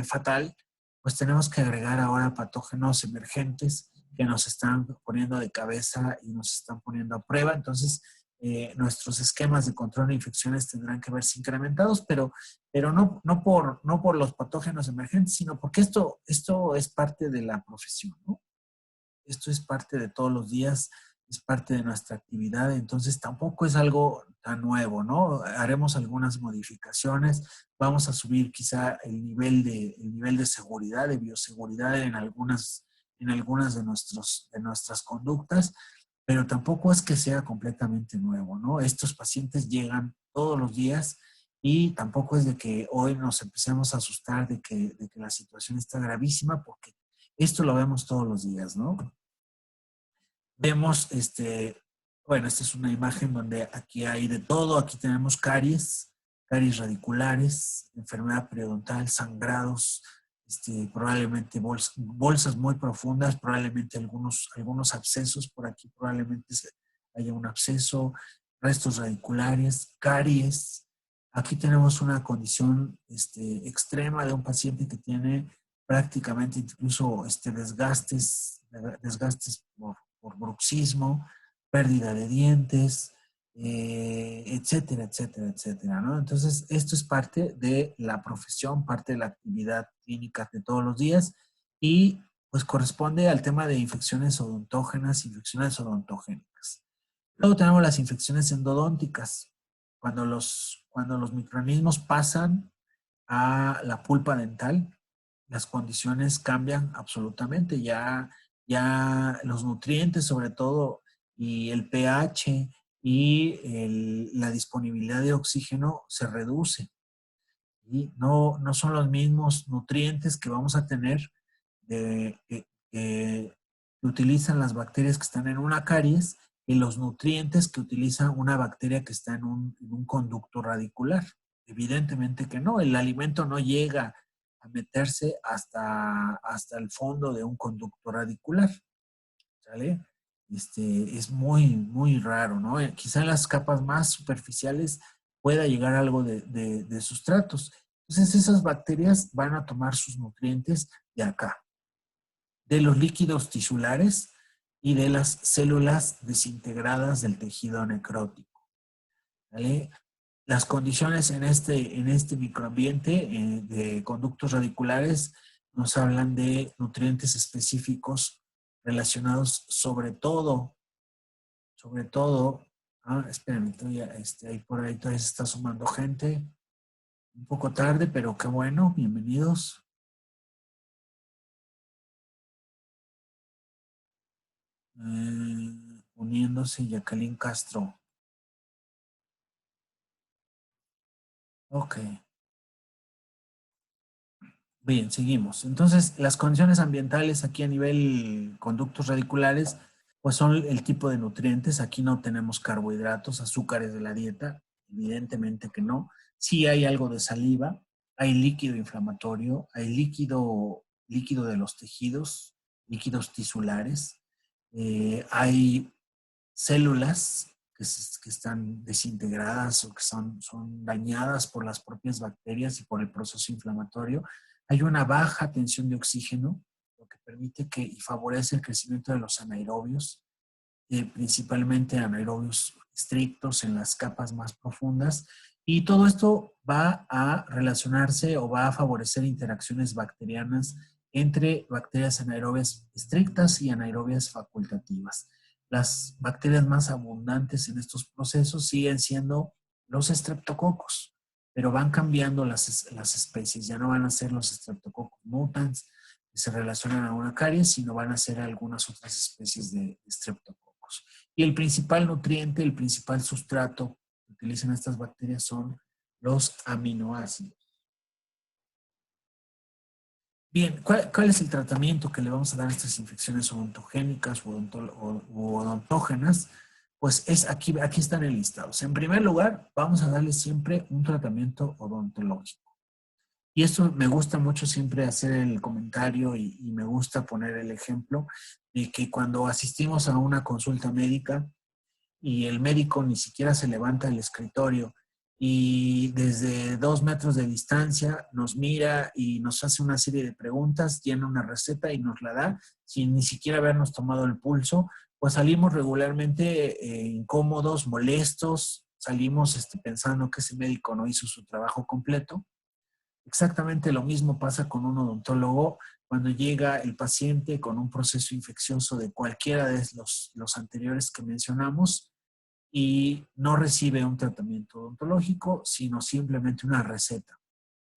Speaker 1: fatal, pues tenemos que agregar ahora patógenos emergentes que nos están poniendo de cabeza y nos están poniendo a prueba. Entonces, nuestros esquemas de control de infecciones tendrán que verse incrementados, pero no por los patógenos emergentes, sino porque esto es parte de la profesión, ¿no? Esto es parte de todos los días, es parte de nuestra actividad, entonces tampoco es algo tan nuevo, ¿no? Haremos algunas modificaciones, vamos a subir quizá el nivel de seguridad, de bioseguridad en algunas de nuestras conductas, pero tampoco es que sea completamente nuevo, ¿no? Estos pacientes llegan todos los días y tampoco es de que hoy nos empecemos a asustar de que la situación está gravísima, porque esto lo vemos todos los días, ¿no? Vemos, bueno, esta es una imagen donde aquí hay de todo. Aquí tenemos caries radiculares, enfermedad periodontal, sangrados, probablemente bolsas muy profundas, probablemente algunos abscesos. Por aquí probablemente haya un absceso, restos radiculares, caries. Aquí tenemos una condición extrema de un paciente que tiene prácticamente incluso desgastes por bruxismo, pérdida de dientes, etcétera, etcétera, etcétera, ¿no? Entonces, esto es parte de la profesión, parte de la actividad clínica de todos los días y pues corresponde al tema de infecciones odontógenas, infecciones odontogénicas. Luego tenemos las infecciones endodónticas, cuando los microorganismos pasan a la pulpa dental, las condiciones cambian absolutamente. Ya los nutrientes, sobre todo, y el pH y la disponibilidad de oxígeno se reduce. Y no son los mismos nutrientes que vamos a tener que utilizan las bacterias que están en una caries y los nutrientes que utiliza una bacteria que está en un conducto radicular. Evidentemente que no, el alimento no llega a meterse hasta el fondo de un conducto radicular, ¿sale? Es muy, muy raro, ¿no? Quizá en las capas más superficiales pueda llegar algo de sustratos. Entonces esas bacterias van a tomar sus nutrientes de acá, de los líquidos tisulares y de las células desintegradas del tejido necrótico, ¿vale? Las condiciones en este microambiente de conductos radiculares nos hablan de nutrientes específicos relacionados sobre todo, espérenme, ahí por ahí todavía se está sumando gente, un poco tarde, pero qué bueno, bienvenidos. Uniéndose Jacqueline Castro. Ok. Bien, seguimos. Entonces, las condiciones ambientales aquí a nivel conductos radiculares, pues son el tipo de nutrientes. Aquí no tenemos carbohidratos, azúcares de la dieta, evidentemente que no. Sí hay algo de saliva, hay líquido inflamatorio, hay líquido de los tejidos, líquidos tisulares, hay células que están desintegradas o que son dañadas por las propias bacterias y por el proceso inflamatorio. Hay una baja tensión de oxígeno, lo que permite y favorece el crecimiento de los anaerobios, principalmente anaerobios estrictos en las capas más profundas. Y todo esto va a relacionarse o va a favorecer interacciones bacterianas entre bacterias anaerobias estrictas y anaerobias facultativas. Las bacterias más abundantes en estos procesos siguen siendo los estreptococos, pero van cambiando las especies. Ya no van a ser los Streptococcus mutans que se relacionan a una caries, sino van a ser algunas otras especies de estreptococos. Y el principal nutriente, el principal sustrato que utilizan estas bacterias son los aminoácidos. Bien, ¿cuál es el tratamiento que le vamos a dar a estas infecciones odontogénicas u odontógenas? Pues aquí están enlistados. En primer lugar, vamos a darle siempre un tratamiento odontológico. Y esto me gusta mucho siempre hacer el comentario y me gusta poner el ejemplo de que cuando asistimos a una consulta médica y el médico ni siquiera se levanta del escritorio y desde 2 metros de distancia nos mira y nos hace una serie de preguntas, llena una receta y nos la da sin ni siquiera habernos tomado el pulso, pues salimos regularmente incómodos, molestos, salimos pensando que ese médico no hizo su trabajo completo. Exactamente lo mismo pasa con un odontólogo cuando llega el paciente con un proceso infeccioso de cualquiera de los anteriores que mencionamos y no recibe un tratamiento odontológico, sino simplemente una receta,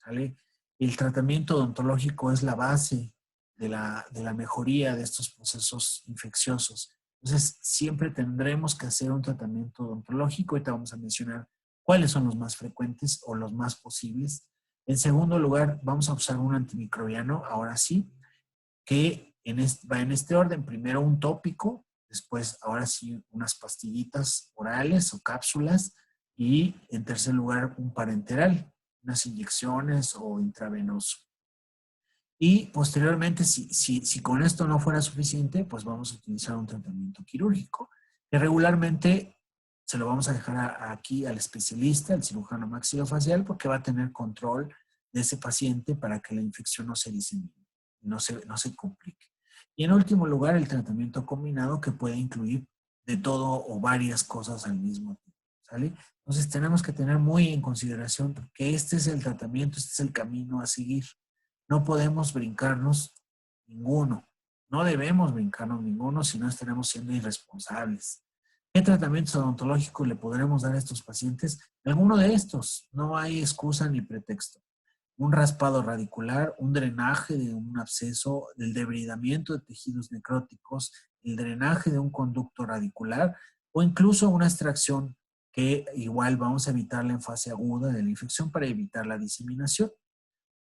Speaker 1: ¿vale? El tratamiento odontológico es la base de la mejoría de estos procesos infecciosos. Entonces, siempre tendremos que hacer un tratamiento odontológico. Ahorita vamos a mencionar cuáles son los más frecuentes o los más posibles. En segundo lugar, vamos a usar un antimicrobiano, ahora sí, que va en este orden. Primero un tópico, después, ahora sí, unas pastillitas orales o cápsulas y, en tercer lugar, un parenteral, unas inyecciones o intravenoso. Y posteriormente, si con esto no fuera suficiente, pues vamos a utilizar un tratamiento quirúrgico, que regularmente se lo vamos a dejar aquí al especialista, al cirujano maxilofacial, porque va a tener control de ese paciente para que la infección no se disemine, no se complique. Y en último lugar, el tratamiento combinado, que puede incluir de todo o varias cosas al mismo tiempo, ¿sale? Entonces tenemos que tener muy en consideración que este es el tratamiento, este es el camino a seguir. No podemos brincarnos ninguno. No debemos brincarnos ninguno si no estaremos siendo irresponsables. ¿Qué tratamientos odontológicos le podremos dar a estos pacientes? Alguno de estos. No hay excusa ni pretexto. Un raspado radicular, un drenaje de un absceso, el debridamiento de tejidos necróticos, el drenaje de un conducto radicular o incluso una extracción que igual vamos a evitarla en fase aguda de la infección para evitar la diseminación.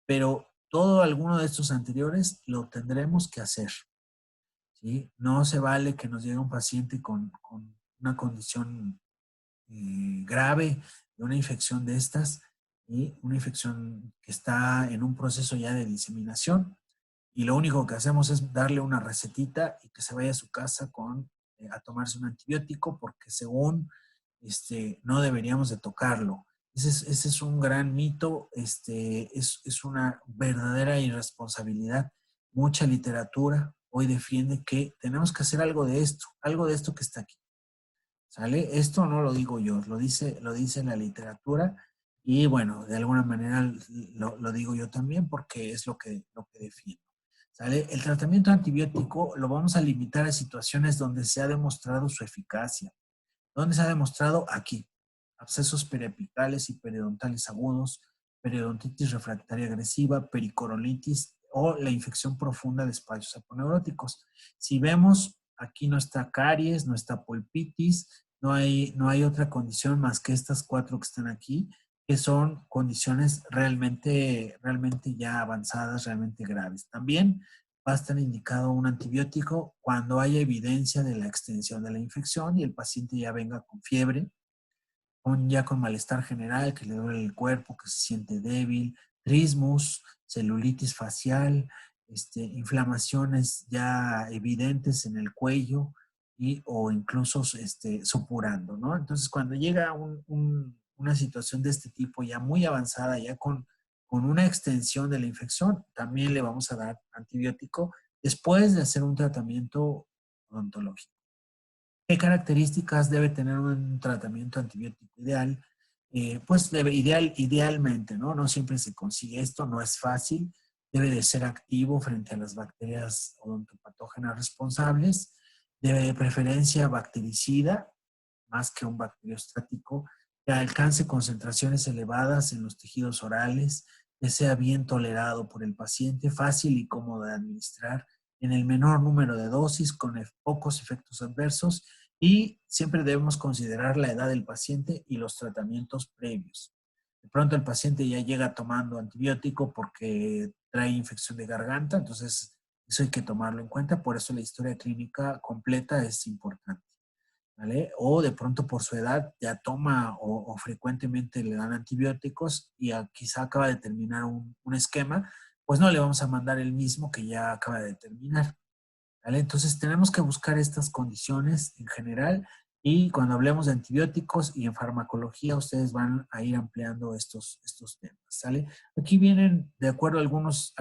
Speaker 1: Pero todo alguno de estos anteriores lo tendremos que hacer, ¿sí? No se vale que nos llegue un paciente con una condición grave de una infección de estas y una infección que está en un proceso ya de diseminación y lo único que hacemos es darle una recetita y que se vaya a su casa a tomarse un antibiótico porque según no deberíamos de tocarlo. Ese es un gran mito, es una verdadera irresponsabilidad. Mucha literatura hoy defiende que tenemos que hacer algo de esto que está aquí. ¿Sale? Esto no lo digo yo, lo dice la literatura y bueno, de alguna manera lo digo yo también porque es lo que defiendo. ¿Sale? El tratamiento antibiótico lo vamos a limitar a situaciones donde se ha demostrado su eficacia. ¿Dónde se ha demostrado? Aquí. Abscesos periapicales y periodontales agudos, periodontitis refractaria agresiva, pericoronitis o la infección profunda de espacios aponeuróticos. Si vemos, aquí no está caries, no está pulpitis, no hay otra condición más que estas 4 que están aquí, que son condiciones realmente ya avanzadas, realmente graves. También va a estar indicado un antibiótico cuando haya evidencia de la extensión de la infección y el paciente ya venga con fiebre, ya con malestar general, que le duele el cuerpo, que se siente débil, trismus, celulitis facial, inflamaciones ya evidentes en el cuello o incluso supurando, ¿no? Entonces, cuando llega una situación de este tipo ya muy avanzada, ya con una extensión de la infección, también le vamos a dar antibiótico después de hacer un tratamiento odontológico. ¿Qué características debe tener un tratamiento antibiótico ideal? Pues idealmente, ¿no? No siempre se consigue esto, no es fácil. Debe de ser activo frente a las bacterias odontopatógenas responsables. Debe de preferencia bactericida, más que un bacteriostático, que alcance concentraciones elevadas en los tejidos orales, que sea bien tolerado por el paciente, fácil y cómodo de administrar, en el menor número de dosis, con pocos efectos adversos, y siempre debemos considerar la edad del paciente y los tratamientos previos. De pronto el paciente ya llega tomando antibiótico porque trae infección de garganta, entonces eso hay que tomarlo en cuenta, por eso la historia clínica completa es importante. ¿Vale? O de pronto por su edad ya toma o frecuentemente le dan antibióticos y quizá acaba de terminar un esquema, pues no le vamos a mandar el mismo que ya acaba de terminar. ¿Vale? Entonces tenemos que buscar estas condiciones en general y cuando hablemos de antibióticos y en farmacología ustedes van a ir ampliando estos temas. ¿Sale? Aquí vienen de acuerdo a algunos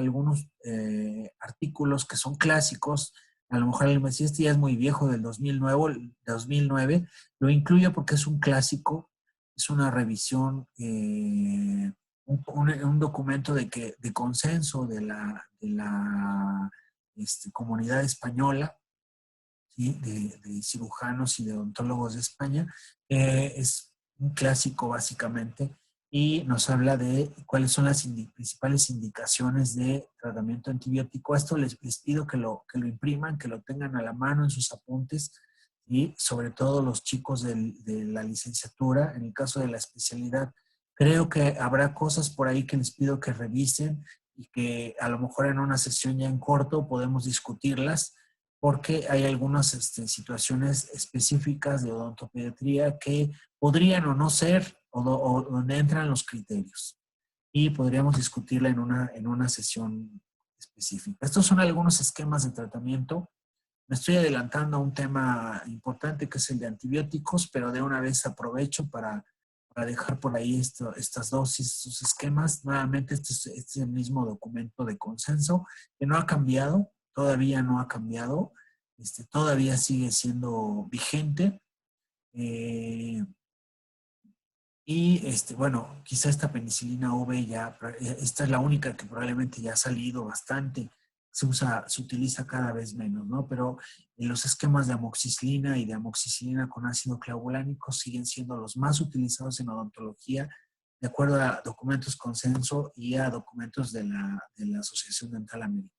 Speaker 1: artículos que son clásicos. A lo mejor el Mesías ya es muy viejo, del 2009, lo incluyo porque es un clásico, es una revisión, un documento de consenso de la comunidad española, ¿sí? de cirujanos y de odontólogos de España. Es un clásico básicamente y nos habla de cuáles son las principales indicaciones de tratamiento antibiótico. Esto les pido que lo impriman, que lo tengan a la mano en sus apuntes y sobre todo los chicos de la licenciatura. En el caso de la especialidad, creo que habrá cosas por ahí que les pido que revisen y que a lo mejor en una sesión ya en corto podemos discutirlas porque hay algunas situaciones específicas de odontopediatría que podrían o no ser o donde entran los criterios y podríamos discutirla en una sesión específica. Estos son algunos esquemas de tratamiento. Me estoy adelantando a un tema importante que es el de antibióticos, pero de una vez aprovecho para dejar por ahí estas dosis, estos esquemas. Nuevamente, este es el mismo documento de consenso que no ha cambiado, todavía no ha cambiado, todavía sigue siendo vigente. Bueno, quizá esta penicilina V esta es la única que probablemente ya ha salido bastante, se utiliza cada vez menos, ¿no? Pero los esquemas de amoxicilina y de amoxicilina con ácido clavulánico siguen siendo los más utilizados en odontología, de acuerdo a documentos consenso y a documentos de la Asociación Dental Americana.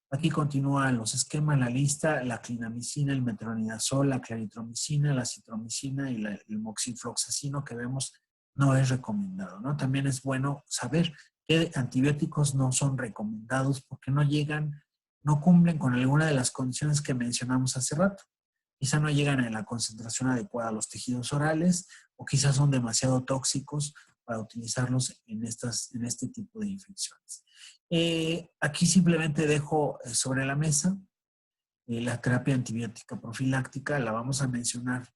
Speaker 1: Aquí continúan los esquemas, la lista: la clindamicina, el metronidazol, la claritromicina, la citromicina y el moxifloxacino que vemos no es recomendado, ¿no? También es bueno saber qué antibióticos no son recomendados porque no cumplen con alguna de las condiciones que mencionamos hace rato. Quizá no llegan en la concentración adecuada a los tejidos orales o quizás son demasiado tóxicos para utilizarlos en este tipo de infecciones. Aquí simplemente dejo sobre la mesa la terapia antibiótica profiláctica. La vamos a mencionar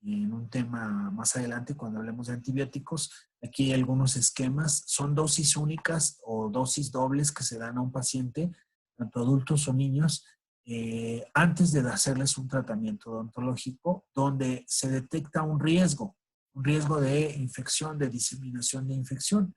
Speaker 1: en un tema más adelante cuando hablemos de antibióticos. Aquí hay algunos esquemas. Son dosis únicas o dosis dobles que se dan a un paciente, tanto adultos o niños, antes de hacerles un tratamiento odontológico donde se detecta un riesgo de infección, de diseminación de infección.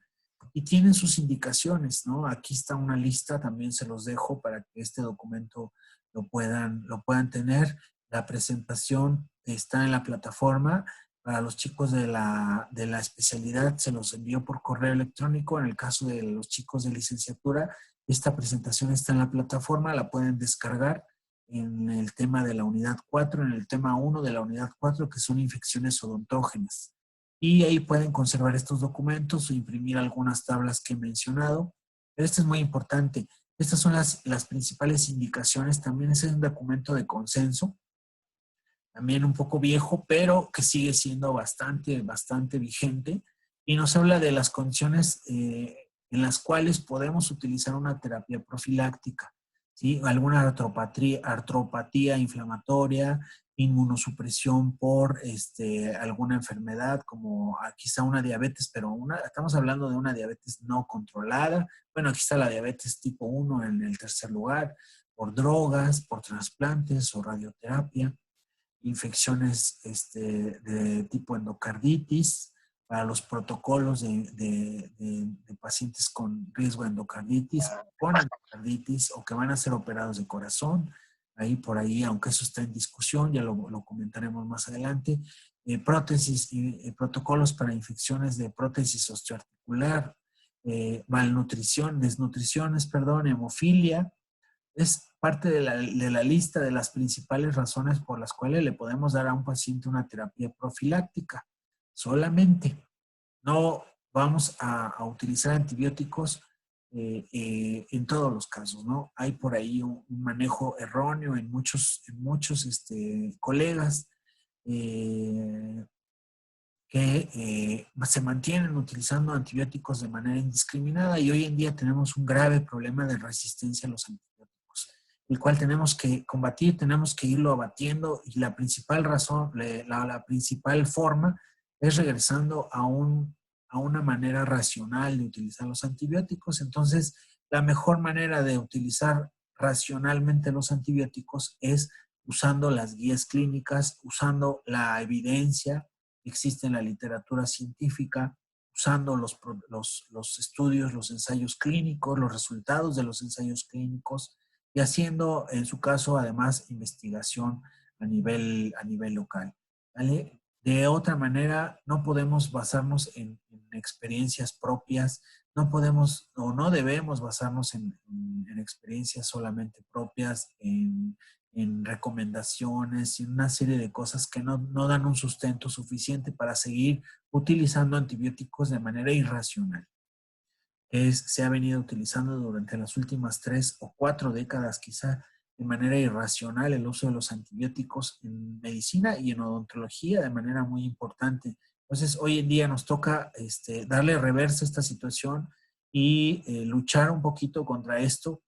Speaker 1: Y tienen sus indicaciones, ¿no? Aquí está una lista, también se los dejo para que este documento lo puedan tener. La presentación está en la plataforma. Para los chicos de la especialidad se los envío por correo electrónico. En el caso de los chicos de licenciatura, esta presentación está en la plataforma, la pueden descargar en el tema de la unidad 4, en el tema 1 de la unidad 4, que son infecciones odontógenas. Y ahí pueden conservar estos documentos o imprimir algunas tablas que he mencionado. Pero esto es muy importante. Estas son las principales indicaciones. También ese es un documento de consenso, también un poco viejo, pero que sigue siendo bastante vigente. Y nos habla de las condiciones en las cuales podemos utilizar una terapia profiláctica, ¿sí? Alguna artropatía inflamatoria, inmunosupresión por alguna enfermedad, como aquí está una diabetes, pero estamos hablando de una diabetes no controlada. Bueno, aquí está la diabetes tipo 1 en el tercer lugar, por drogas, por trasplantes o radioterapia, infecciones de tipo endocarditis, para los protocolos de pacientes con riesgo de endocarditis, con endocarditis o que van a ser operados de corazón. Ahí por ahí, aunque eso está en discusión, ya lo comentaremos más adelante. Prótesis y protocolos para infecciones de prótesis osteoarticular, desnutriciones, hemofilia. Es parte de la lista de las principales razones por las cuales le podemos dar a un paciente una terapia profiláctica. Solamente no vamos a utilizar antibióticos en todos los casos, ¿no? Hay por ahí un manejo erróneo en muchos colegas que se mantienen utilizando antibióticos de manera indiscriminada y hoy en día tenemos un grave problema de resistencia a los antibióticos, el cual tenemos que combatir, tenemos que irlo abatiendo y la principal razón, la principal forma es regresando a una manera racional de utilizar los antibióticos. Entonces, la mejor manera de utilizar racionalmente los antibióticos es usando las guías clínicas, usando la evidencia que existe en la literatura científica, usando los estudios, los ensayos clínicos, los resultados de los ensayos clínicos y haciendo, en su caso, además, investigación a nivel local, ¿vale? De otra manera, no podemos basarnos en experiencias propias, no podemos o no debemos basarnos en experiencias solamente propias, en recomendaciones y una serie de cosas que no dan un sustento suficiente para seguir utilizando antibióticos de manera irracional. Se ha venido utilizando durante las últimas 3 o 4 décadas quizá de manera irracional el uso de los antibióticos en medicina y en odontología de manera muy importante. Entonces, hoy en día nos toca darle reversa a esta situación y luchar un poquito contra esto.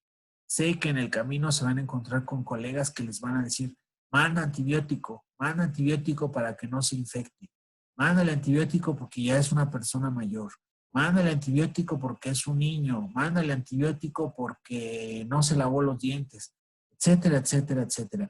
Speaker 1: Sé que en el camino se van a encontrar con colegas que les van a decir, manda antibiótico para que no se infecte. Manda el antibiótico porque ya es una persona mayor. Manda el antibiótico porque es un niño. Manda el antibiótico porque no se lavó los dientes, etcétera, etcétera, etcétera.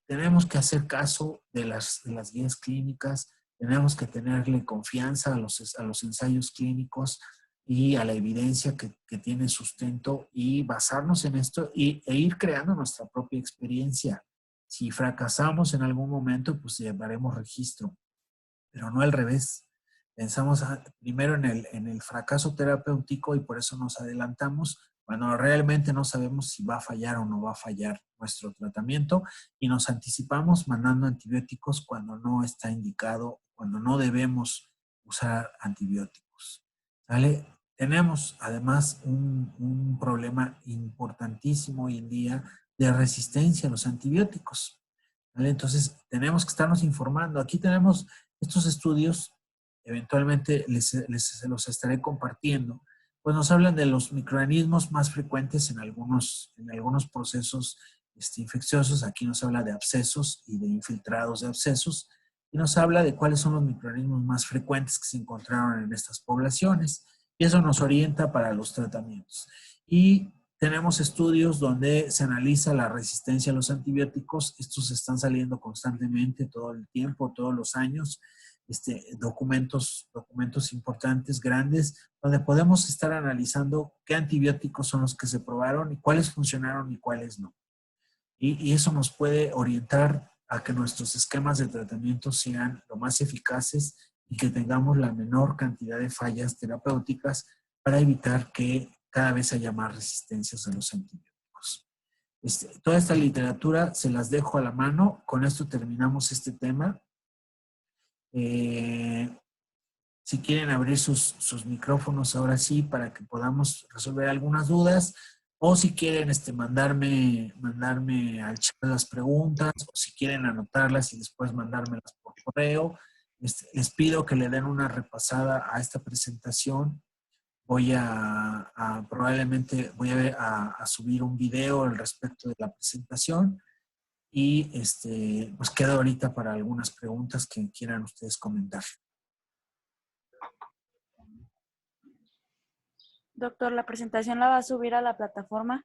Speaker 1: Tenemos que hacer caso de las guías clínicas, tenemos que tenerle confianza a los ensayos clínicos y a la evidencia que tiene sustento y basarnos en esto e ir creando nuestra propia experiencia. Si fracasamos en algún momento, pues llevaremos registro, pero no al revés. Pensamos primero en el fracaso terapéutico y por eso nos adelantamos cuando realmente no sabemos si va a fallar o no va a fallar nuestro tratamiento y nos anticipamos mandando antibióticos cuando no está indicado, cuando no debemos usar antibióticos. ¿Vale? tenemos además un problema importantísimo hoy en día de resistencia a los antibióticos, ¿vale? Entonces, tenemos que estarnos informando. Aquí tenemos estos estudios, eventualmente se los estaré compartiendo, pues nos hablan de los microorganismos más frecuentes en algunos procesos infecciosos. Aquí nos habla de abscesos y de infiltrados de abscesos, y nos habla de cuáles son los microorganismos más frecuentes que se encontraron en estas poblaciones, y eso nos orienta para los tratamientos. Y tenemos estudios donde se analiza la resistencia a los antibióticos. Estos están saliendo constantemente, todo el tiempo, todos los años, documentos importantes, grandes, donde podemos estar analizando qué antibióticos son los que se probaron y cuáles funcionaron y cuáles no. Y eso nos puede orientar a que nuestros esquemas de tratamiento sean lo más eficaces y que tengamos la menor cantidad de fallas terapéuticas para evitar que cada vez haya más resistencias a los antibióticos. Toda esta literatura se las dejo a la mano. Con esto terminamos este tema. Si quieren abrir sus micrófonos ahora sí para que podamos resolver algunas dudas, o si quieren mandarme al chat las preguntas, o si quieren anotarlas y después mandármelas por correo. Les pido que le den una repasada a esta presentación. Probablemente voy a subir un video al respecto de la presentación, y pues quedo ahorita para algunas preguntas que quieran ustedes comentar.
Speaker 6: Doctor, ¿la presentación la va a subir a la plataforma?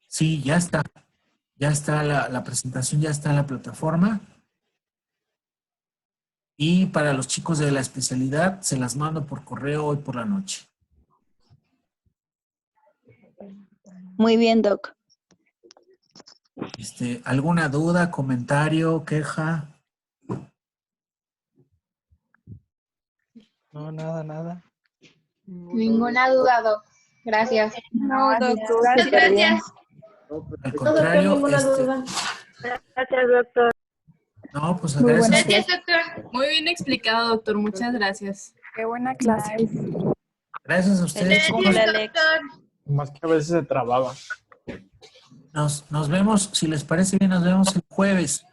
Speaker 1: Sí, ya está. Ya está la presentación, ya está en la plataforma. Y para los chicos de la especialidad, se las mando por correo hoy por la noche.
Speaker 5: Muy bien, Doc.
Speaker 1: ¿Alguna duda, comentario, queja?
Speaker 2: No, nada.
Speaker 4: Ninguna duda, Doc. Gracias.
Speaker 3: No, doctor.
Speaker 4: Gracias.
Speaker 1: Al contrario,
Speaker 5: Gracias, doctor.
Speaker 1: no, pues
Speaker 5: Muy
Speaker 1: gracias.
Speaker 4: Gracias, doctor.
Speaker 3: Muy bien explicado, doctor. Muchas gracias.
Speaker 6: Qué buena clase.
Speaker 1: Gracias a ustedes,
Speaker 4: Gracias,
Speaker 1: chicos.
Speaker 5: Cumple, Alex.
Speaker 4: doctor.
Speaker 2: Más que a veces se trababa.
Speaker 1: Nos vemos, si les parece bien, nos vemos el jueves.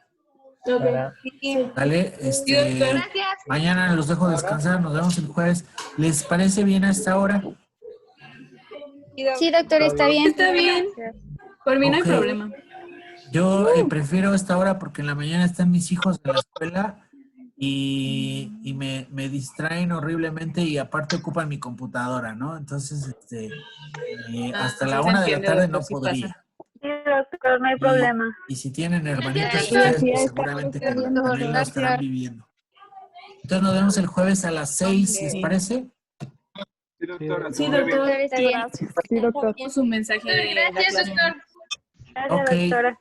Speaker 1: ¿Vale?
Speaker 4: Gracias.
Speaker 1: Mañana los dejo descansar, nos vemos el jueves. ¿Les parece bien a esta hora?
Speaker 3: Sí, doctor, está bien. Está bien. Por mí no hay
Speaker 1: Ok.
Speaker 3: problema.
Speaker 1: Yo prefiero esta hora porque en la mañana están mis hijos en la escuela y me distraen horriblemente, y aparte ocupan mi computadora, ¿no? Entonces, hasta la
Speaker 3: sí se
Speaker 1: 1 de la
Speaker 3: entiende,
Speaker 1: tarde
Speaker 3: doctor,
Speaker 1: no
Speaker 3: sí
Speaker 1: podría.
Speaker 3: pasa.
Speaker 5: Sí, doctor, no hay problema.
Speaker 1: Y si tienen hermanitos,
Speaker 4: Gracias,
Speaker 1: ustedes
Speaker 4: doctor.
Speaker 1: pues, seguramente que también lo estarán viviendo. Entonces nos vemos el jueves a las 6, ¿les parece?
Speaker 2: Sí, doctora.
Speaker 3: Sí, doctor, está bien.
Speaker 5: Sí, doctor.
Speaker 3: Pongo su mensaje de la
Speaker 4: Gracias,
Speaker 3: clase.
Speaker 4: doctor.
Speaker 1: Ok,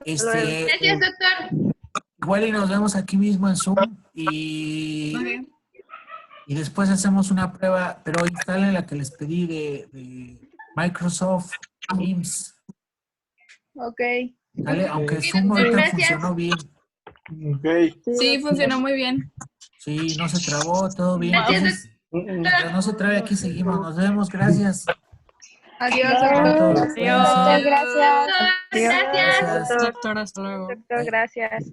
Speaker 4: Gracias, doctor.
Speaker 1: igual y nos vemos aquí mismo en Zoom,
Speaker 3: Muy bien.
Speaker 1: y después hacemos una prueba, pero instalen la que les pedí de Microsoft Teams,
Speaker 3: Ok.
Speaker 1: ¿vale? Aunque
Speaker 2: Sí,
Speaker 1: Zoom ahorita
Speaker 4: gracias.
Speaker 1: funcionó bien.
Speaker 2: Ok.
Speaker 3: Sí, funcionó muy bien.
Speaker 1: Sí, no se trabó, todo bien.
Speaker 4: Gracias,
Speaker 1: Entonces, mientras no se trabe, aquí seguimos. Nos vemos, gracias.
Speaker 3: Adiós,
Speaker 1: Pronto.
Speaker 3: doctor.
Speaker 1: Cuídense.
Speaker 3: Gracias.
Speaker 4: Gracias.
Speaker 1: Gracias.
Speaker 3: Doctor, hasta luego.
Speaker 5: Doctor, gracias.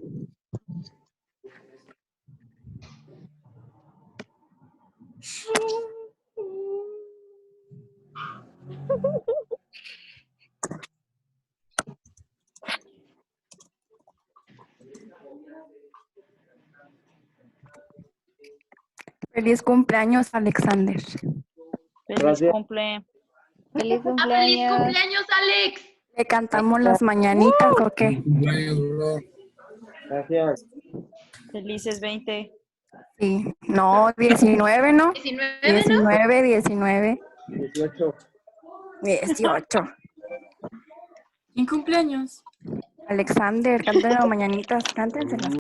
Speaker 6: Feliz cumpleaños, Alexander.
Speaker 5: Feliz cumple.
Speaker 3: Feliz
Speaker 4: Feliz
Speaker 3: cumpleaños.
Speaker 4: cumpleaños, Alex.
Speaker 6: ¿Le cantamos las mañanitas o qué?
Speaker 7: Gracias.
Speaker 5: Felices 20.
Speaker 6: Sí. No, 19, ¿no?
Speaker 4: 19, ¿no?
Speaker 6: 19.
Speaker 7: 18.
Speaker 6: 18.
Speaker 3: ¿Quién cumpleaños?
Speaker 6: Alexander, canten las mañanitas, cántenselas.